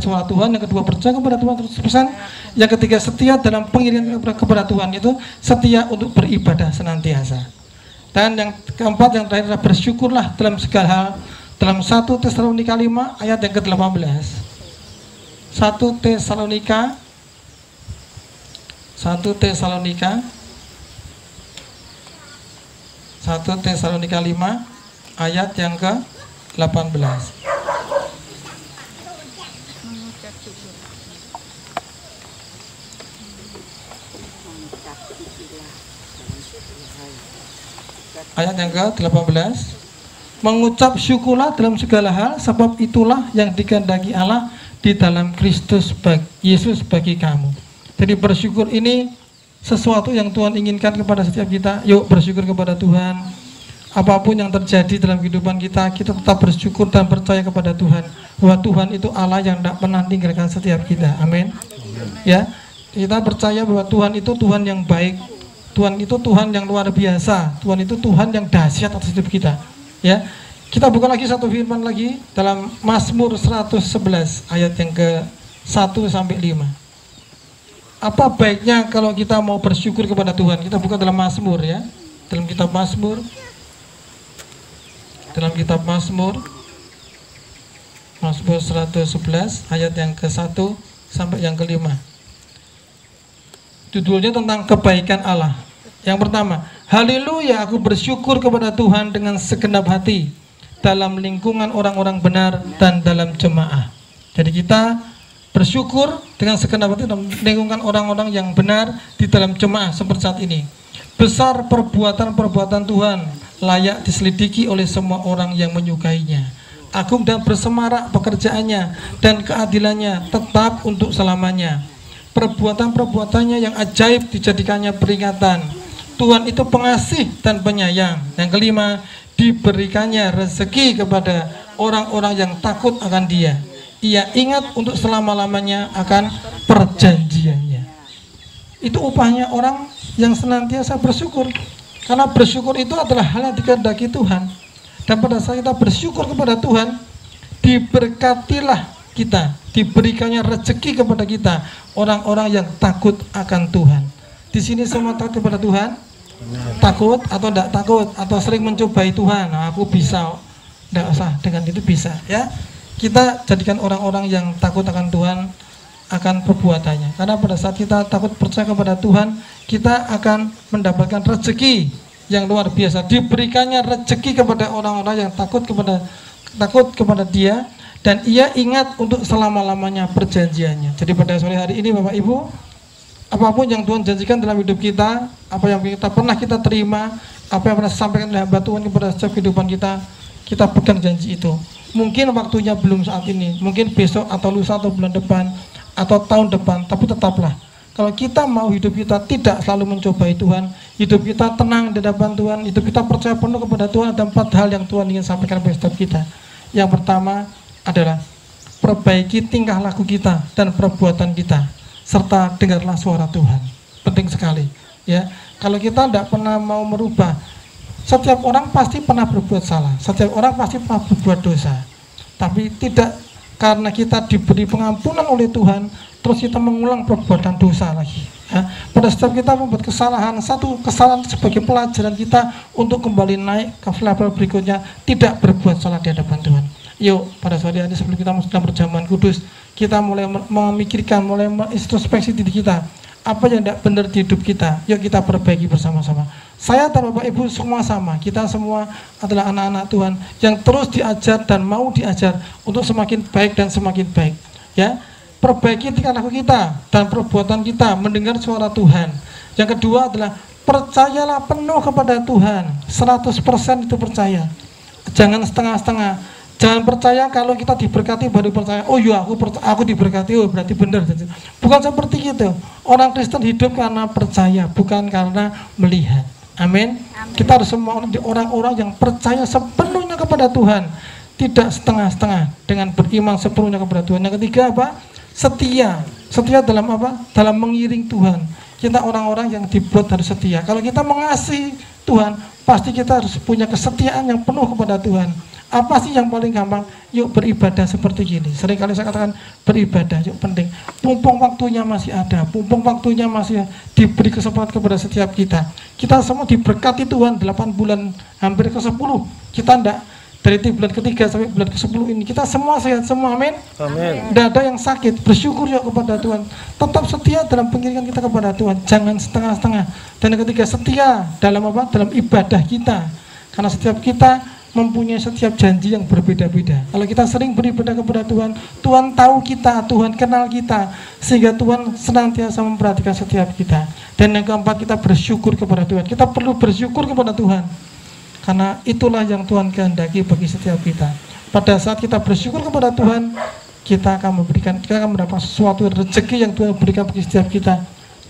suara Tuhan. Yang kedua, percaya kepada Tuhan terus terusan. Yang ketiga, setia dalam pengirian kepada Tuhan, itu setia untuk beribadah senantiasa. Dan yang keempat, yang terakhir adalah bersyukurlah dalam segala hal. Dalam 1 Tesalonika 5 ayat yang ke-18. 1 Tesalonika 5 ayat yang ke-18. Ayat yang ke-18. Mengucap syukurlah dalam segala hal, sebab itulah yang dikehendaki Allah di dalam Kristus Yesus bagi kamu. Jadi bersyukur ini sesuatu yang Tuhan inginkan kepada setiap kita. Yuk bersyukur kepada Tuhan. Apapun yang terjadi dalam kehidupan kita, kita tetap bersyukur dan percaya kepada Tuhan, bahwa Tuhan itu Allah yang tidak pernah meninggalkan setiap kita. Amin. Ya, kita percaya bahwa Tuhan itu Tuhan yang baik. Tuhan itu Tuhan yang luar biasa. Tuhan itu Tuhan yang dahsyat atas hidup kita. Ya, kita buka lagi satu firman lagi dalam Mazmur 111 ayat yang ke-1 sampai 5. Apa baiknya kalau kita mau bersyukur kepada Tuhan? Kita buka dalam Mazmur, ya. Dalam kitab Mazmur. Mazmur 111 ayat yang ke-1 sampai yang ke-5. Judulnya tentang kebaikan Allah. Yang pertama, haleluya, aku bersyukur kepada Tuhan dengan segenap hati, dalam lingkungan orang-orang benar dan dalam jemaah. Jadi kita bersyukur dengan segenap hati dalam lingkungan orang-orang yang benar di dalam jemaah seperti saat ini. Besar perbuatan-perbuatan Tuhan, layak diselidiki oleh semua orang yang menyukainya. Agung dan bersemarak pekerjaannya, dan keadilannya tetap untuk selamanya. Perbuatan-perbuatannya yang ajaib dijadikannya peringatan. Tuhan itu pengasih dan penyayang. Yang kelima, diberikannya rezeki kepada orang-orang yang takut akan Dia. Ia ingat untuk selama-lamanya akan perjanjiannya. Itu upahnya orang yang senantiasa bersyukur. Karena bersyukur itu adalah hal yang dikehendaki Tuhan. Dan pada saat kita bersyukur kepada Tuhan, diberkatilah kita, diberikannya rezeki kepada kita, orang-orang yang takut akan Tuhan. Di sini semua takut kepada Tuhan? Takut atau tidak takut? Atau sering mencobai Tuhan? Nah, aku bisa. Tidak usah, dengan itu bisa, ya. Kita jadikan orang-orang yang takut akan Tuhan, akan perbuatannya. Karena pada saat kita takut percaya kepada Tuhan, kita akan mendapatkan rezeki yang luar biasa. Diberikannya rezeki kepada orang-orang yang takut kepada Dia, dan Ia ingat untuk selama-lamanya perjanjiannya. Jadi pada sore hari ini Bapak Ibu, apapun yang Tuhan janjikan dalam hidup kita, apa yang pernah kita terima, apa yang pernah disampaikan oleh hamba Tuhan kepada setiap kehidupan kita pegang janji itu. Mungkin waktunya belum saat ini, mungkin besok atau lusa atau bulan depan atau tahun depan, tapi tetaplah, kalau kita mau hidup kita tidak selalu mencobai Tuhan, hidup kita tenang di hadapan Tuhan, hidup kita percaya penuh kepada Tuhan, ada 4 hal yang Tuhan ingin sampaikan kepada setiap kita. Yang pertama adalah perbaiki tingkah laku kita dan perbuatan kita, serta dengarlah suara Tuhan. Penting sekali, ya. Kalau kita tidak pernah mau merubah, setiap orang pasti pernah berbuat salah, setiap orang pasti pernah berbuat dosa, tapi tidak karena kita diberi pengampunan oleh Tuhan terus kita mengulang perbuatan dosa lagi, ya. Pada setiap kita membuat kesalahan, satu kesalahan sebagai pelajaran kita untuk kembali naik ke level berikutnya, tidak berbuat salah di hadapan Tuhan. Yuk, pada sore hari sebelum kita sedang berjamaah kudus, kita mulai memikirkan, mulai mengintrospeksi diri kita. apa yang tidak benar di hidup kita, yuk kita perbaiki bersama-sama. Saya dan Bapak Ibu semua sama, kita semua adalah anak-anak Tuhan yang terus diajar dan mau diajar untuk semakin baik dan semakin baik. Ya, perbaiki tingkah laku kita dan perbuatan kita, mendengar suara Tuhan. Yang kedua adalah percayalah penuh kepada Tuhan, 100% itu percaya. Jangan setengah-setengah. Jangan percaya kalau kita diberkati baru percaya. Oh iya, aku diberkati, oh berarti benar. Bukan seperti itu. Orang Kristen hidup karena percaya, bukan karena melihat. Amin. Kita harus semua orang-orang yang percaya sepenuhnya kepada Tuhan, tidak setengah-setengah, dengan beriman sepenuhnya kepada Tuhan. Yang ketiga apa? Setia. Setia dalam apa? Dalam mengiring Tuhan. Kita orang-orang yang dibuat harus setia. Kalau kita mengasihi Tuhan, pasti kita harus punya kesetiaan yang penuh kepada Tuhan. Apa sih yang paling gampang? Yuk beribadah seperti gini. Sering kali saya katakan beribadah, yuk penting. Mumpung waktunya masih ada, mumpung waktunya masih diberi kesempatan kepada setiap kita. Kita semua diberkati Tuhan 8 bulan, hampir ke-10. Kita enggak, dari bulan ketiga sampai bulan ke-10 ini, kita semua sehat semua, amin? Amin. Tidak ada yang sakit, bersyukur yuk kepada Tuhan. Tetap setia dalam pengiringan kita kepada Tuhan, jangan setengah-setengah. Dan yang ketiga, setia dalam apa? Dalam ibadah kita. Karena setiap kita mempunyai setiap janji yang berbeda-beda. Kalau kita sering beribadah kepada Tuhan, Tuhan tahu kita, Tuhan kenal kita, sehingga Tuhan senantiasa memperhatikan setiap kita. Dan yang keempat, kita bersyukur kepada Tuhan. Kita perlu bersyukur kepada Tuhan, karena itulah yang Tuhan kehendaki bagi setiap kita. Pada saat kita bersyukur kepada Tuhan, kita akan mendapat sesuatu rezeki yang Tuhan berikan bagi setiap kita,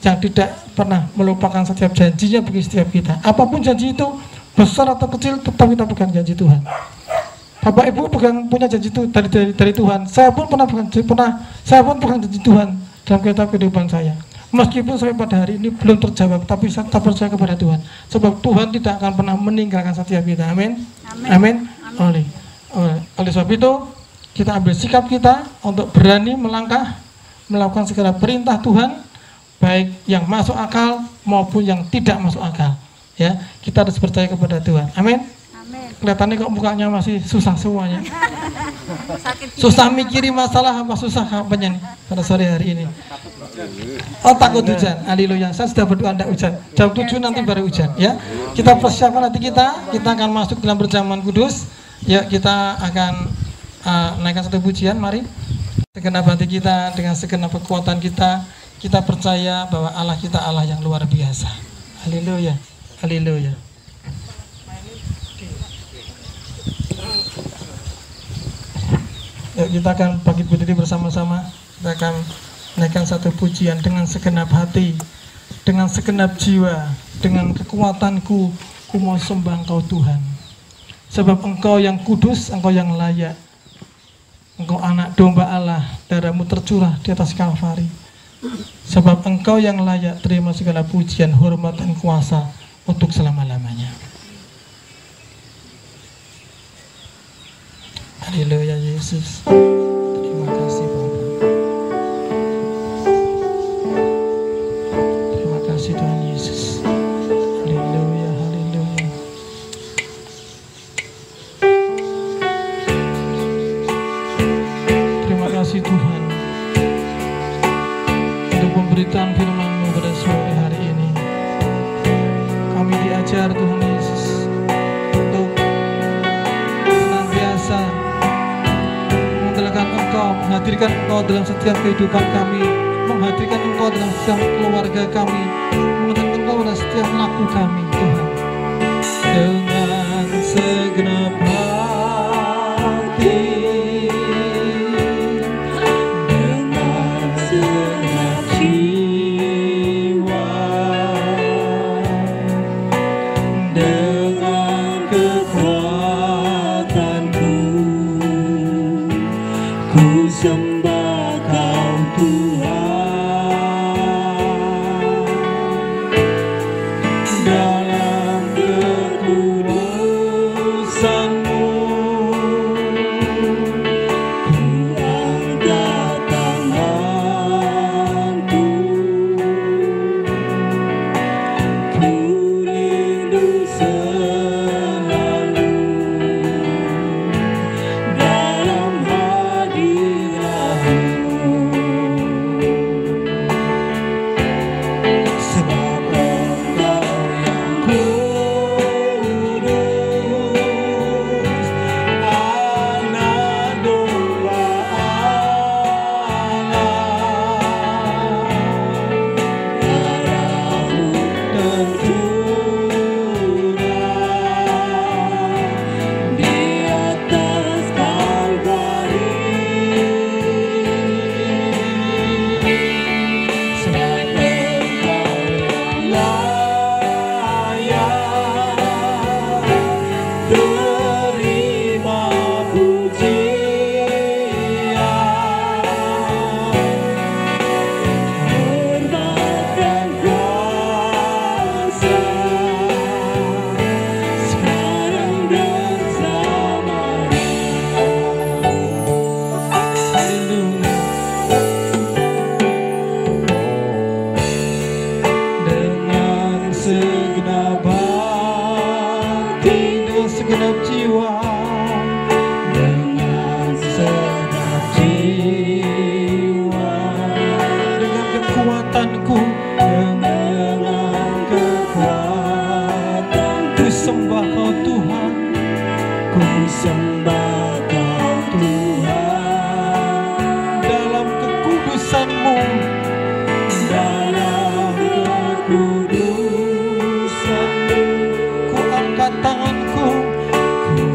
yang tidak pernah melupakan setiap janjinya bagi setiap kita. Apapun janji itu, besar atau kecil, tetap kita pegang janji Tuhan. Bapak Ibu punya janji itu dari Tuhan. Saya pun pegang janji Tuhan dalam kehidupan saya. Meskipun sampai pada hari ini belum terjawab, tapi saya tetap percaya kepada Tuhan. Sebab Tuhan tidak akan pernah meninggalkan setiap kita. Amin. Amin. Oleh sebab itu, kita ambil sikap kita untuk berani melangkah, melakukan segala perintah Tuhan, baik yang masuk akal maupun yang tidak masuk akal. Ya, kita harus percaya kepada Tuhan. Amin. Kelihatannya kok mukanya masih susah semuanya. Susah mikiri masalah apa susah kampanye nih pada sore hari ini. Oh, takut hujan. Haleluya. Saya sudah berdoa tidak hujan. Jam 7 nanti baru hujan, ya. Kita persiapkan hati kita akan masuk dalam perjamuan kudus. Ya, kita akan naikkan satu pujian, mari. Segenap hati kita, dengan segenap kekuatan kita percaya bahwa Allah kita Allah yang luar biasa. Haleluya. Haleluya. Yuk, kita akan bangkit berdiri bersama-sama. Kita akan naikkan satu pujian dengan segenap hati, dengan segenap jiwa, dengan kekuatanku, ku mau sembah Engkau Tuhan. Sebab Engkau yang kudus, Engkau yang layak. Engkau anak domba Allah, darahmu tercurah di atas Kalvari. Sebab Engkau yang layak terima segala pujian, hormat dan kuasa untuk selama-lamanya. Haleluya Yesus. Terima kasih Bapa. Terima kasih Tuhan Yesus. Haleluya, haleluya. Terima kasih Tuhan untuk pemberitaan firman-Mu pada sore hari ini. Kami diajar Tuhan Yesus untuk senantiasa mengandalkan Engkau, menghadirkan Engkau dalam setiap kehidupan kami, menghadirkan Engkau dalam setiap keluarga kami, menghadirkan Engkau dalam setiap laku kami, Tuhan. Dengan segenap hati, dengan segenap jiwa, dengan kekuatanku, ku sembah Kau Tuhan. Dalam kekurangan segenap jiwa, dengan segenap jiwa, dengan kekuatanku, dengan kekuatanku sembah Kau Tuhan, ku sembah Kau Tuhan, dalam kekudusan-Mu, dalam kekudusan-Mu, ku angkat tanganku, ku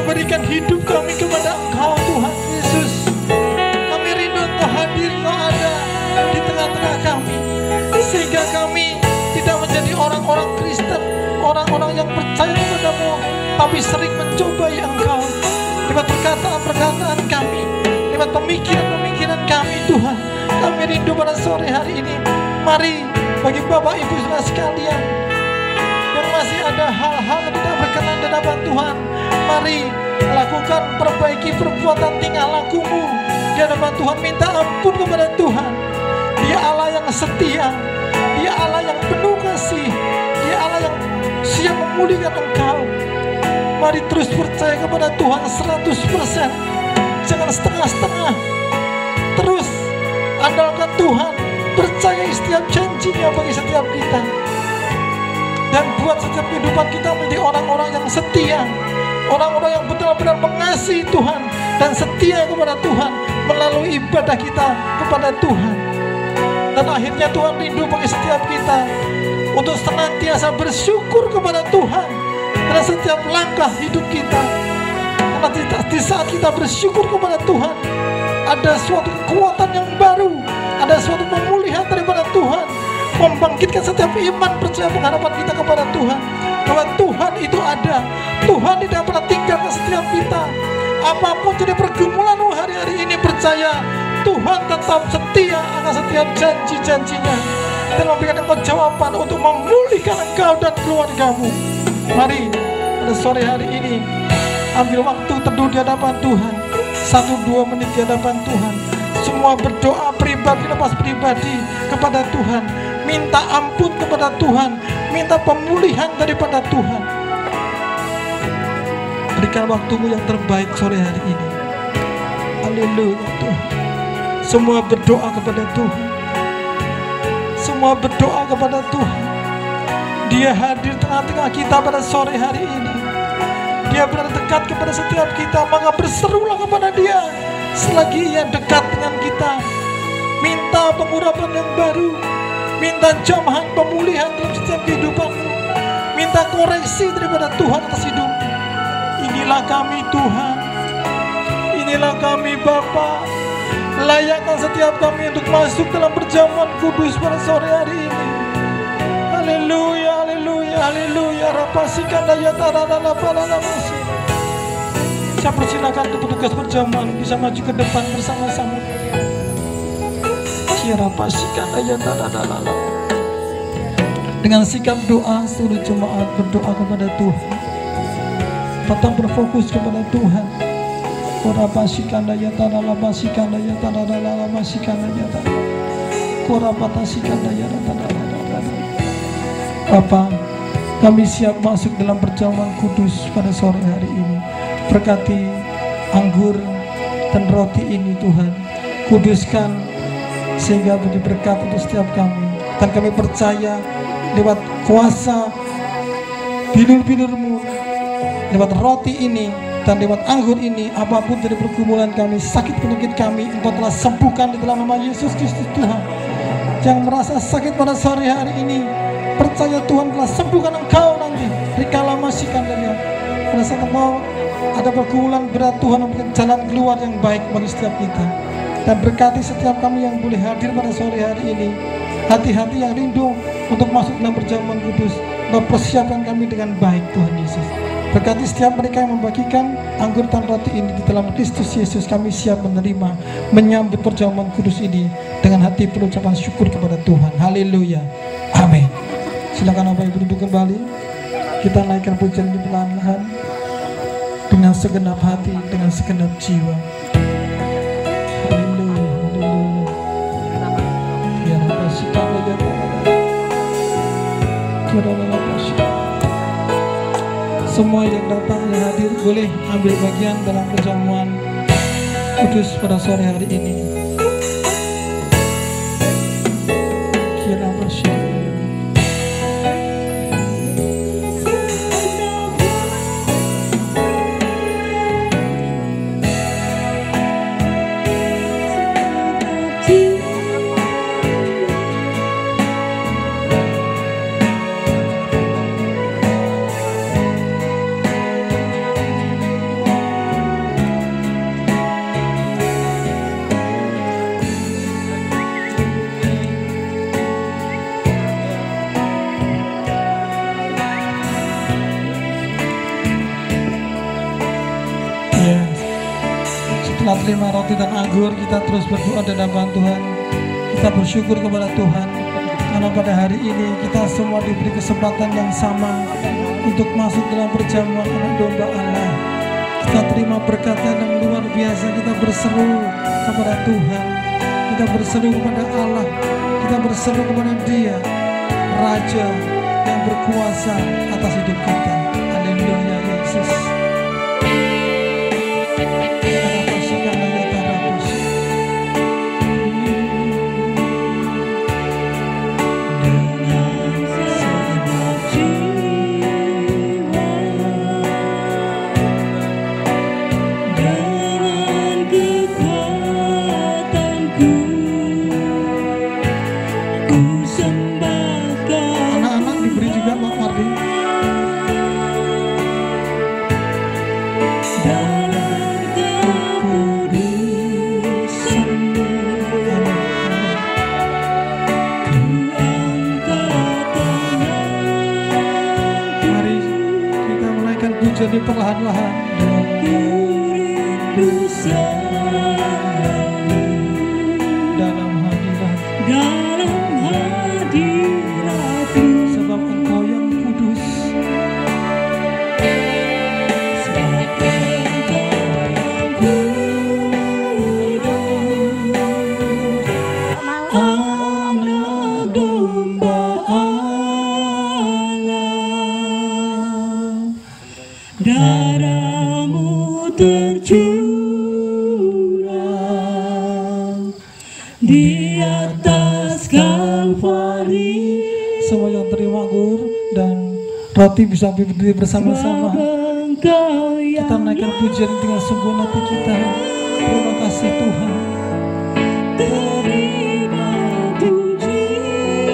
memberikan hidup kami kepada Engkau Tuhan Yesus. Kami rindu Engkau hadir, Engkau ada di tengah-tengah kami, sehingga kami tidak menjadi orang-orang Kristen, orang-orang yang percaya kepadamu, tapi sering mencobai Engkau lewat perkataan-perkataan kami, lewat pemikiran-pemikiran kami. Tuhan, kami rindu pada sore hari ini. Mari bagi Bapak Ibu saudara sekalian yang masih ada hal-hal yang tidak berkenan di hadapan Tuhan, mari lakukan, perbaiki perbuatan tingkah lakumu di hadapan Tuhan. Minta ampun kepada Tuhan. Dia Allah yang setia, Dia Allah yang penuh kasih, Dia Allah yang siap memulihkan engkau. Mari terus percaya kepada Tuhan 100%, jangan setengah-setengah. Terus andalkan Tuhan, percayai setiap janjinya bagi setiap kita, dan buat setiap kehidupan kita menjadi orang-orang yang setia, orang-orang yang benar-benar mengasihi Tuhan dan setia kepada Tuhan melalui ibadah kita kepada Tuhan. Dan akhirnya Tuhan rindu bagi setiap kita untuk senantiasa bersyukur kepada Tuhan pada setiap langkah hidup kita. Karena di saat kita bersyukur kepada Tuhan, ada suatu kekuatan yang baru, ada suatu pemulihan daripada Tuhan, membangkitkan setiap iman percaya pengharapan kita kepada Tuhan, bahwa Tuhan itu ada. Tuhan tidak pernah tinggalkan setiap kita. Apapun jadi pergumulanmu hari-hari ini, percaya Tuhan tetap setia akan setiap janji-janjinya dan memberikan engkau jawaban untuk memulihkan engkau dan keluargamu. Mari pada sore hari ini ambil waktu teduh di hadapan Tuhan, 1-2 menit di hadapan Tuhan. Semua berdoa pribadi lepas pribadi kepada Tuhan, minta ampun kepada Tuhan, minta pemulihan daripada Tuhan. Berikan waktumu yang terbaik sore hari ini. Haleluya Tuhan. Semua berdoa kepada Tuhan, semua berdoa kepada Tuhan. Dia hadir tengah-tengah kita pada sore hari ini. Dia berada dekat kepada setiap kita, maka berserulah kepada Dia selagi Ia dekat dengan kita. Minta pengurapan yang baru, minta jamahan pemulihan dalam setiap kehidupanmu, minta koreksi daripada Tuhan atas hidupmu. Inilah kami Tuhan, inilah kami Bapa. Layakkan setiap kami untuk masuk dalam perjamuan kudus pada sore hari ini. Haleluya, haleluya, haleluya. Rapasikan daya tarana pada namasi. Saya persilakan untuk petugas perjamuan bisa maju ke depan bersama-sama. Rapasikan daya tarana. Dengan sikap doa, seluruh jemaat berdoa kepada Tuhan. Tetap berfokus kepada Tuhan. Korapasikan daya tanah, basikan daya tanah, basikan daya tanah. Korapatasikan daya tanah. Bapa, kami siap masuk dalam perjamuan kudus pada sore hari ini. Berkati anggur dan roti ini Tuhan, kuduskan sehingga menjadi berkat untuk setiap kami. Dan kami percaya lewat kuasa bilur-bilur-Mu, lewat roti ini dan lewat anggur ini, apapun dari pergumulan kami, sakit penyakit kami, Engkau telah sembuhkan di dalam nama Yesus Kristus Tuhan. Yang merasa sakit pada sore hari ini, percaya Tuhan telah sembuhkan engkau nanti. Rikala masihkan dia. Pada saat engkau ada pergumulan berat, Tuhan memberikan jalan keluar yang baik bagi setiap kita. Dan berkati setiap kami yang boleh hadir pada sore hari ini, hati-hati yang rindu untuk masuk dalam perjamuan kudus, mempersiapkan kami dengan baik Tuhan Yesus. Berkati setiap mereka yang membagikan anggur dan roti ini di dalam Kristus Yesus. Kami siap menerima, menyambut perjamuan kudus ini dengan hati penuh ucapan syukur kepada Tuhan. Haleluya, amin. Silakan Bapak Ibu duduk kembali. Kita naikkan pujian ini perlahan-lahan dengan segenap hati, dengan segenap jiwa. Haleluya, haleluya. Biar apa sikap aja, semua yang datang, yang hadir boleh ambil bagian dalam perjamuan kudus pada sore hari ini. Kira bersyukur. Setelah terima roti dan anggur, kita terus berdoa dan hadapan Tuhan. Kita bersyukur kepada Tuhan karena pada hari ini kita semua diberi kesempatan yang sama untuk masuk dalam perjamuan anak domba Allah. Kita terima berkat yang luar biasa. Kita berseru kepada Tuhan, kita berseru kepada Allah, kita berseru kepada Dia, Raja yang berkuasa atas hidup kita. Haleluya Yesus. Jadi perlahan-lahan dalam hadirat sebab Engkau yang kudus. Anak domba darah-Mu tercurah di atas Kalvari. Semua yang terima anggur dan roti bisa berdiri bersama-sama. Kita naikkan pujian dengan sungguh hati kita. Terima kasih Tuhan. Terima pujian.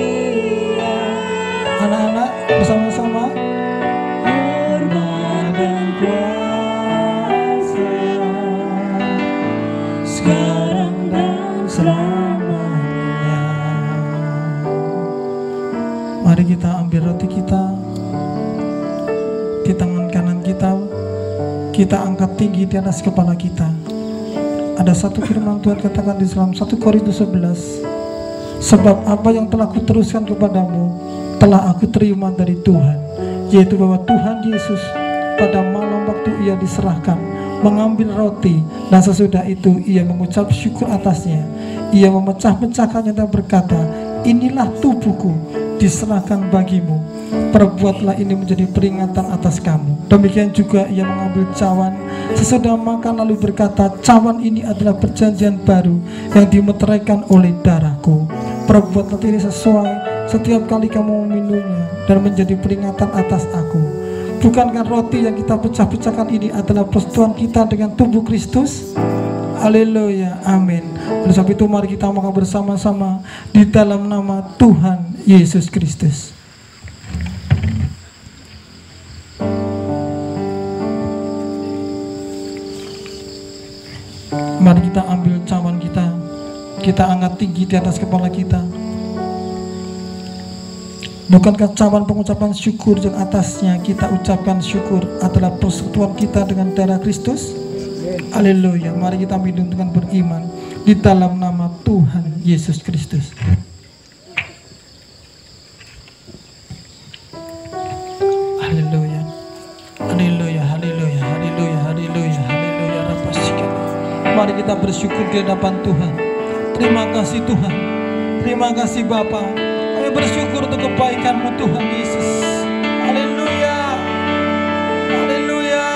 Anak-anak bersama-sama. Mari kita ambil roti kita di tangan kanan kita angkat tinggi di atas kepala kita. Ada satu firman Tuhan katakan di dalam 1 Korintus 11, sebab apa yang telah kuteruskan kepadamu telah aku terima dari Tuhan, yaitu bahwa Tuhan Yesus pada malam waktu Ia diserahkan mengambil roti, dan sesudah itu Ia mengucap syukur atasnya. Ia memecah-mecahkannya dan berkata, inilah tubuhku diserahkan bagimu, perbuatlah ini menjadi peringatan atas kamu. Demikian juga Ia mengambil cawan sesudah makan lalu berkata, cawan ini adalah perjanjian baru yang dimeteraikan oleh darahku. Perbuatlah ini sesuai setiap kali kamu meminumnya dan menjadi peringatan atas aku. Bukankah roti yang kita pecah-pecahkan ini adalah persekutuan kita dengan tubuh Kristus? Haleluya, amin. Oleh sebab itu mari kita makan bersama-sama di dalam nama Tuhan Yesus Kristus. Mari kita ambil cawan kita angkat tinggi di atas kepala kita. Bukankah cawan pengucapan syukur yang atasnya kita ucapkan syukur adalah persekutuan kita dengan darah Kristus? Haleluya. Mari kita minum dengan beriman di dalam nama Tuhan Yesus Kristus. Haleluya. Haleluya, haleluya, haleluya, haleluya, haleluya. Mari kita bersyukur di hadapan Tuhan. Terima kasih Tuhan. Terima kasih Bapa. Kami bersyukur untuk kebaikan-Mu Tuhan Yesus. Haleluya. Haleluya.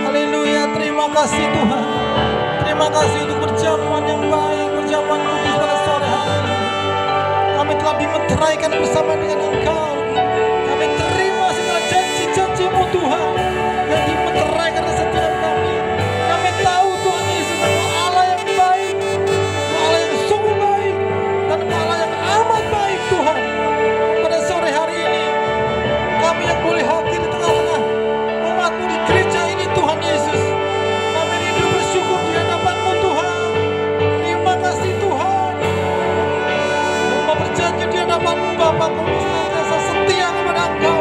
Haleluya. Terima kasih Tuhan. Terima kasih untuk perjamuan yang baik, perjamuan kudus pada sore hari ini. Kami telah dimeteraikan bersama dengan Engkau. Kami terima segala janji-janji-Mu Tuhan yang dimeteraikan di setiap kami. Kami tahu Tuhan Yesus adalah Allah yang baik, Allah yang sungguh baik, dan Allah yang amat baik Tuhan. Pada sore hari ini kami yang boleh hadir di tengah-tengah umat-Mu di gereja ini Tuhan Yesus, kami rindu bersyukur di hadapan-Mu Tuhan. Terima kasih Tuhan. Hamba berjanji di hadapan-Mu Bapa, kami senantiasa setia kepada Engkau.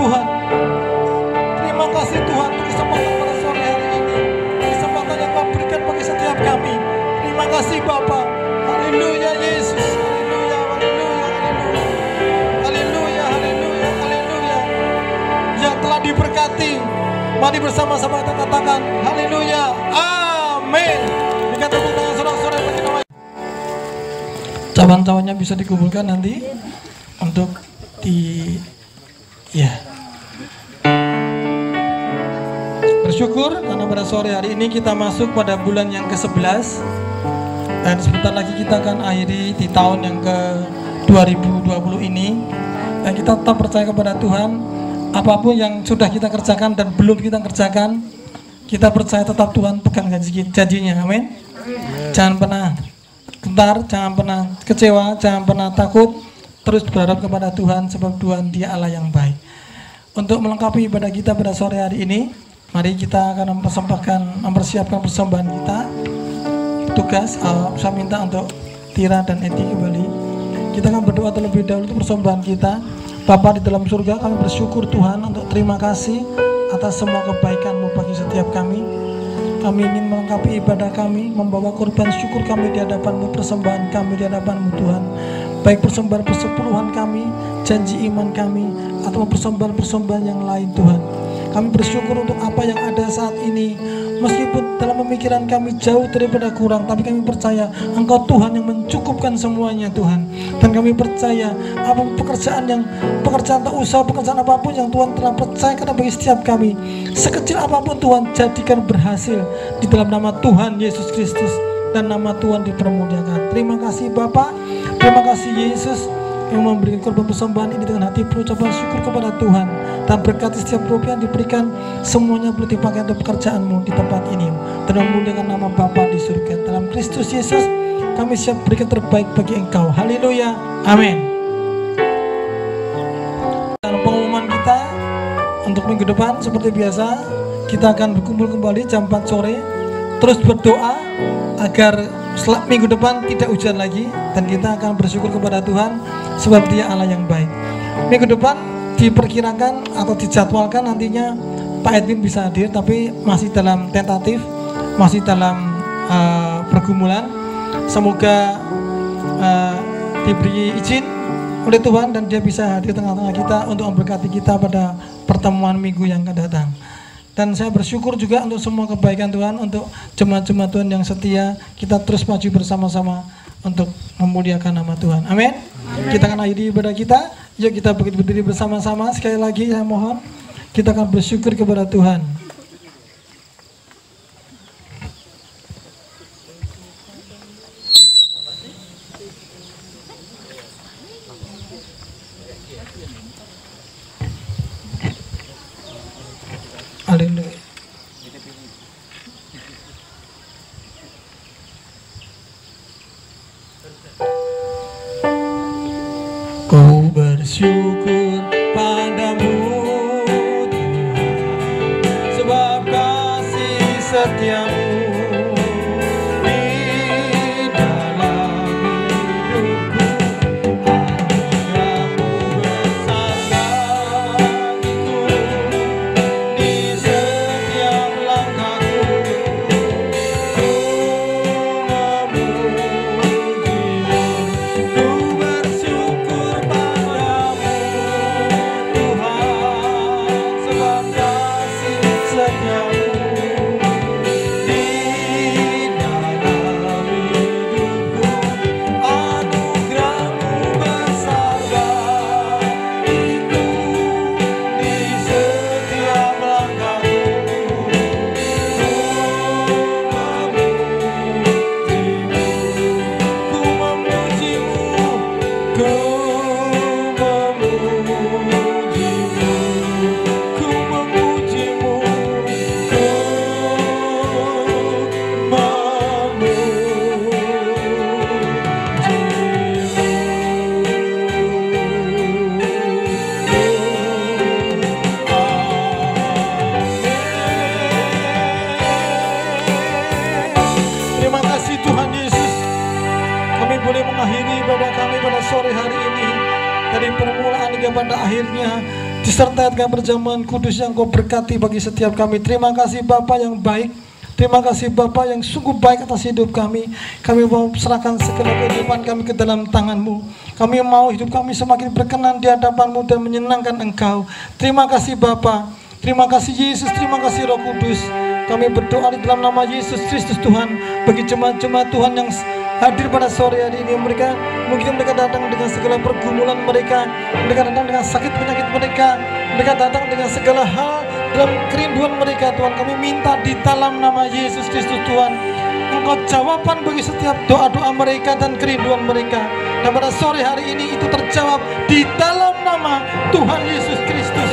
Tuhan. Terima kasih Tuhan untuk kesempatan pada sore hari ini, kesempatan yang Kau berikan bagi setiap kami. Terima kasih Bapa. Haleluya Yesus. Haleluya, haleluya, haleluya. Haleluya, haleluya, haleluya. Yang telah diberkati, mari bersama-sama kita katakan haleluya. Amin. Berikan tepuk tangan saudara-saudara bagi nama. Cawan-cawannya bisa dikumpulkan nanti untuk bersyukur karena pada sore hari ini kita masuk pada bulan yang ke-11 dan sebentar lagi kita akan akhiri di tahun yang ke-2020 ini, dan kita tetap percaya kepada Tuhan. Apapun yang sudah kita kerjakan dan belum kita kerjakan, kita percaya tetap Tuhan pegang janjinya. Amin. Jangan pernah gentar, jangan pernah kecewa, jangan pernah takut. Terus berharap kepada Tuhan, sebab Tuhan Dia Allah yang baik. Untuk melengkapi ibadah kita pada sore hari ini, mari kita akan mempersiapkan persembahan kita. Tugas, saya minta untuk Tira dan Edi kembali. Kita akan berdoa terlebih dahulu untuk persembahan kita. Bapa di dalam surga, kami bersyukur Tuhan untuk terima kasih atas semua kebaikan-Mu bagi setiap kami. Kami ingin melengkapi ibadah kami, membawa korban syukur kami di hadapan-Mu, persembahan kami di hadapan-Mu Tuhan. Baik persembahan persepuluhan kami, janji iman kami, atau persembahan-persembahan yang lain Tuhan. Kami bersyukur untuk apa yang ada saat ini. Meskipun dalam pemikiran kami jauh daripada kurang, tapi kami percaya Engkau Tuhan yang mencukupkan semuanya Tuhan. Dan kami percaya apa pekerjaan atau usaha, pekerjaan apapun yang Tuhan telah percayakan bagi setiap kami, sekecil apapun Tuhan, jadikan berhasil di dalam nama Tuhan Yesus Kristus, dan nama Tuhan dipermuliakan. Terima kasih Bapa, terima kasih Yesus yang memberikan korban persembahan ini dengan hati perucapan syukur kepada Tuhan, dan berkati setiap rupiah yang diberikan semuanya boleh dipakai untuk pekerjaan-Mu di tempat ini, dan memuliakan nama Bapa di surga. Dalam Kristus Yesus kami siap berikan terbaik bagi Engkau. Haleluya, amin. Dan pengumuman kita untuk minggu depan seperti biasa, kita akan berkumpul kembali jam 4 sore. Terus berdoa agar minggu depan tidak hujan lagi, dan kita akan bersyukur kepada Tuhan sebab Dia Allah yang baik. Minggu depan diperkirakan atau dijadwalkan nantinya Pak Edwin bisa hadir, tapi masih dalam tentatif, masih dalam pergumulan. Semoga diberi izin oleh Tuhan dan dia bisa hadir tengah-tengah kita untuk memberkati kita pada pertemuan minggu yang akan datang. Dan saya bersyukur juga untuk semua kebaikan Tuhan, untuk jemaat-jemaat Tuhan yang setia. Kita terus maju bersama-sama untuk memuliakan nama Tuhan. Amin. Kita akan akhiri ibadah kita. Yuk kita berdiri bersama-sama. Sekali lagi saya mohon, kita akan bersyukur kepada Tuhan. Haleluya. Ku bersyukur padamu Tuhan, sebab kasih setiamu di dalam hidupku. Anugerahmu besar bagiku di setiap langkahku. Ku memujimu, ku bersyukur padamu Tuhan, sebab kasih setiamu di dalam hidupku. Anugerahmu besar bagiku di setiap langkahku. Ku memujimu, ku memujimu, ku Terima kasih Tuhan Yesus. Kami boleh mengakhiri ibadah kami pada sore hari ini, dari permulaan hingga pada akhirnya. disertai dengan perjamuan kudus yang Kau berkati bagi setiap kami. Terima kasih Bapa yang baik. Terima kasih Bapa yang sungguh baik atas hidup kami. Kami mau serahkan segala kehidupan kami ke dalam tangan-Mu. Kami mau hidup kami semakin berkenan di hadapan-Mu dan menyenangkan Engkau. Terima kasih Bapa. Terima kasih Yesus, terima kasih Roh Kudus. Kami berdoa di dalam nama Yesus Kristus Tuhan. Bagi jemaat-jemaat Tuhan yang hadir pada sore hari ini, mungkin mereka datang dengan segala pergumulan mereka datang dengan sakit penyakit mereka datang dengan segala hal dalam kerinduan mereka. Tuhan, kami minta di dalam nama Yesus Kristus Tuhan, Engkau jawaban bagi setiap doa-doa mereka dan kerinduan mereka. Dan pada sore hari ini itu terjawab di dalam nama Tuhan Yesus Kristus.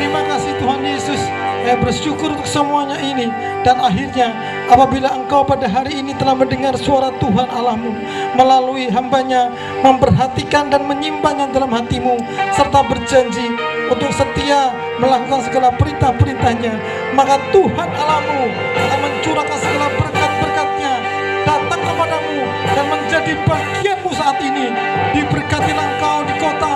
Terima kasih Tuhan Yesus. Saya bersyukur untuk semuanya ini. Dan akhirnya apabila Engkau pada hari ini telah mendengar suara Tuhan Allahmu melalui hambanya, memperhatikan dan menyimpannya dalam hatimu, serta berjanji untuk setia melakukan segala perintah-perintahnya, maka Tuhan Allahmu akan mencurahkan segala berkat-berkatnya datang kepadamu dan menjadi bagianmu saat ini. Diberkatilah engkau di kota,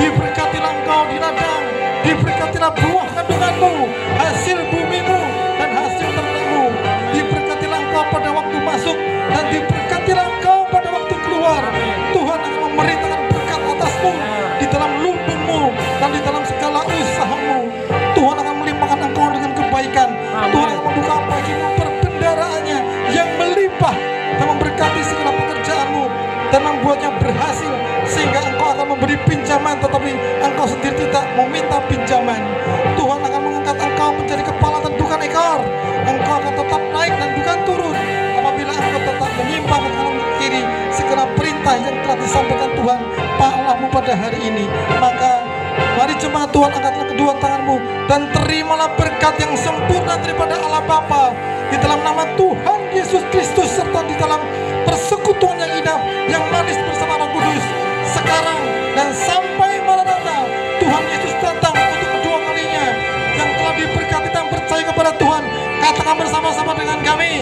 diberkatilah engkau di ladang, diberkatilah buah kandunganmu, hasil bumimu dan hasil ternakmu. Diberkatilah engkau pada waktu masuk dan diberkatilah engkau pada waktu keluar. Tuhan akan memerintahkan berkat atasmu di dalam lumbungmu dan di dalam segala usahamu. Tuhan akan melimpahkan engkau dengan kebaikan. Tuhan akan membuka bagimu perbendaraannya yang melimpah dan memberkati segala pekerjaanmu dan membuatnya berhasil, sehingga engkau akan memberi pinjaman tetapi engkau sendiri tidak meminta pinjaman. Tuhan akan mengangkat engkau menjadi kepala dan bukan ekor. Engkau akan tetap naik dan bukan turun apabila engkau tetap menyimpang ke kanan ke kiri segala perintah yang telah disampaikan Tuhan Allahmu pada hari ini. Maka mari jemaat Tuhan, angkatlah kedua tanganmu dan terimalah berkat yang sempurna daripada Allah Bapa di dalam nama Tuhan Yesus Kristus, serta di dalam persekutuan yang indah yang manis bersama Roh Kudus sekarang dan sampai Maranatha. Tuhan Yesus datang untuk kedua kalinya. Yang telah diberkati dan percaya kepada Tuhan, katakan bersama-sama dengan kami,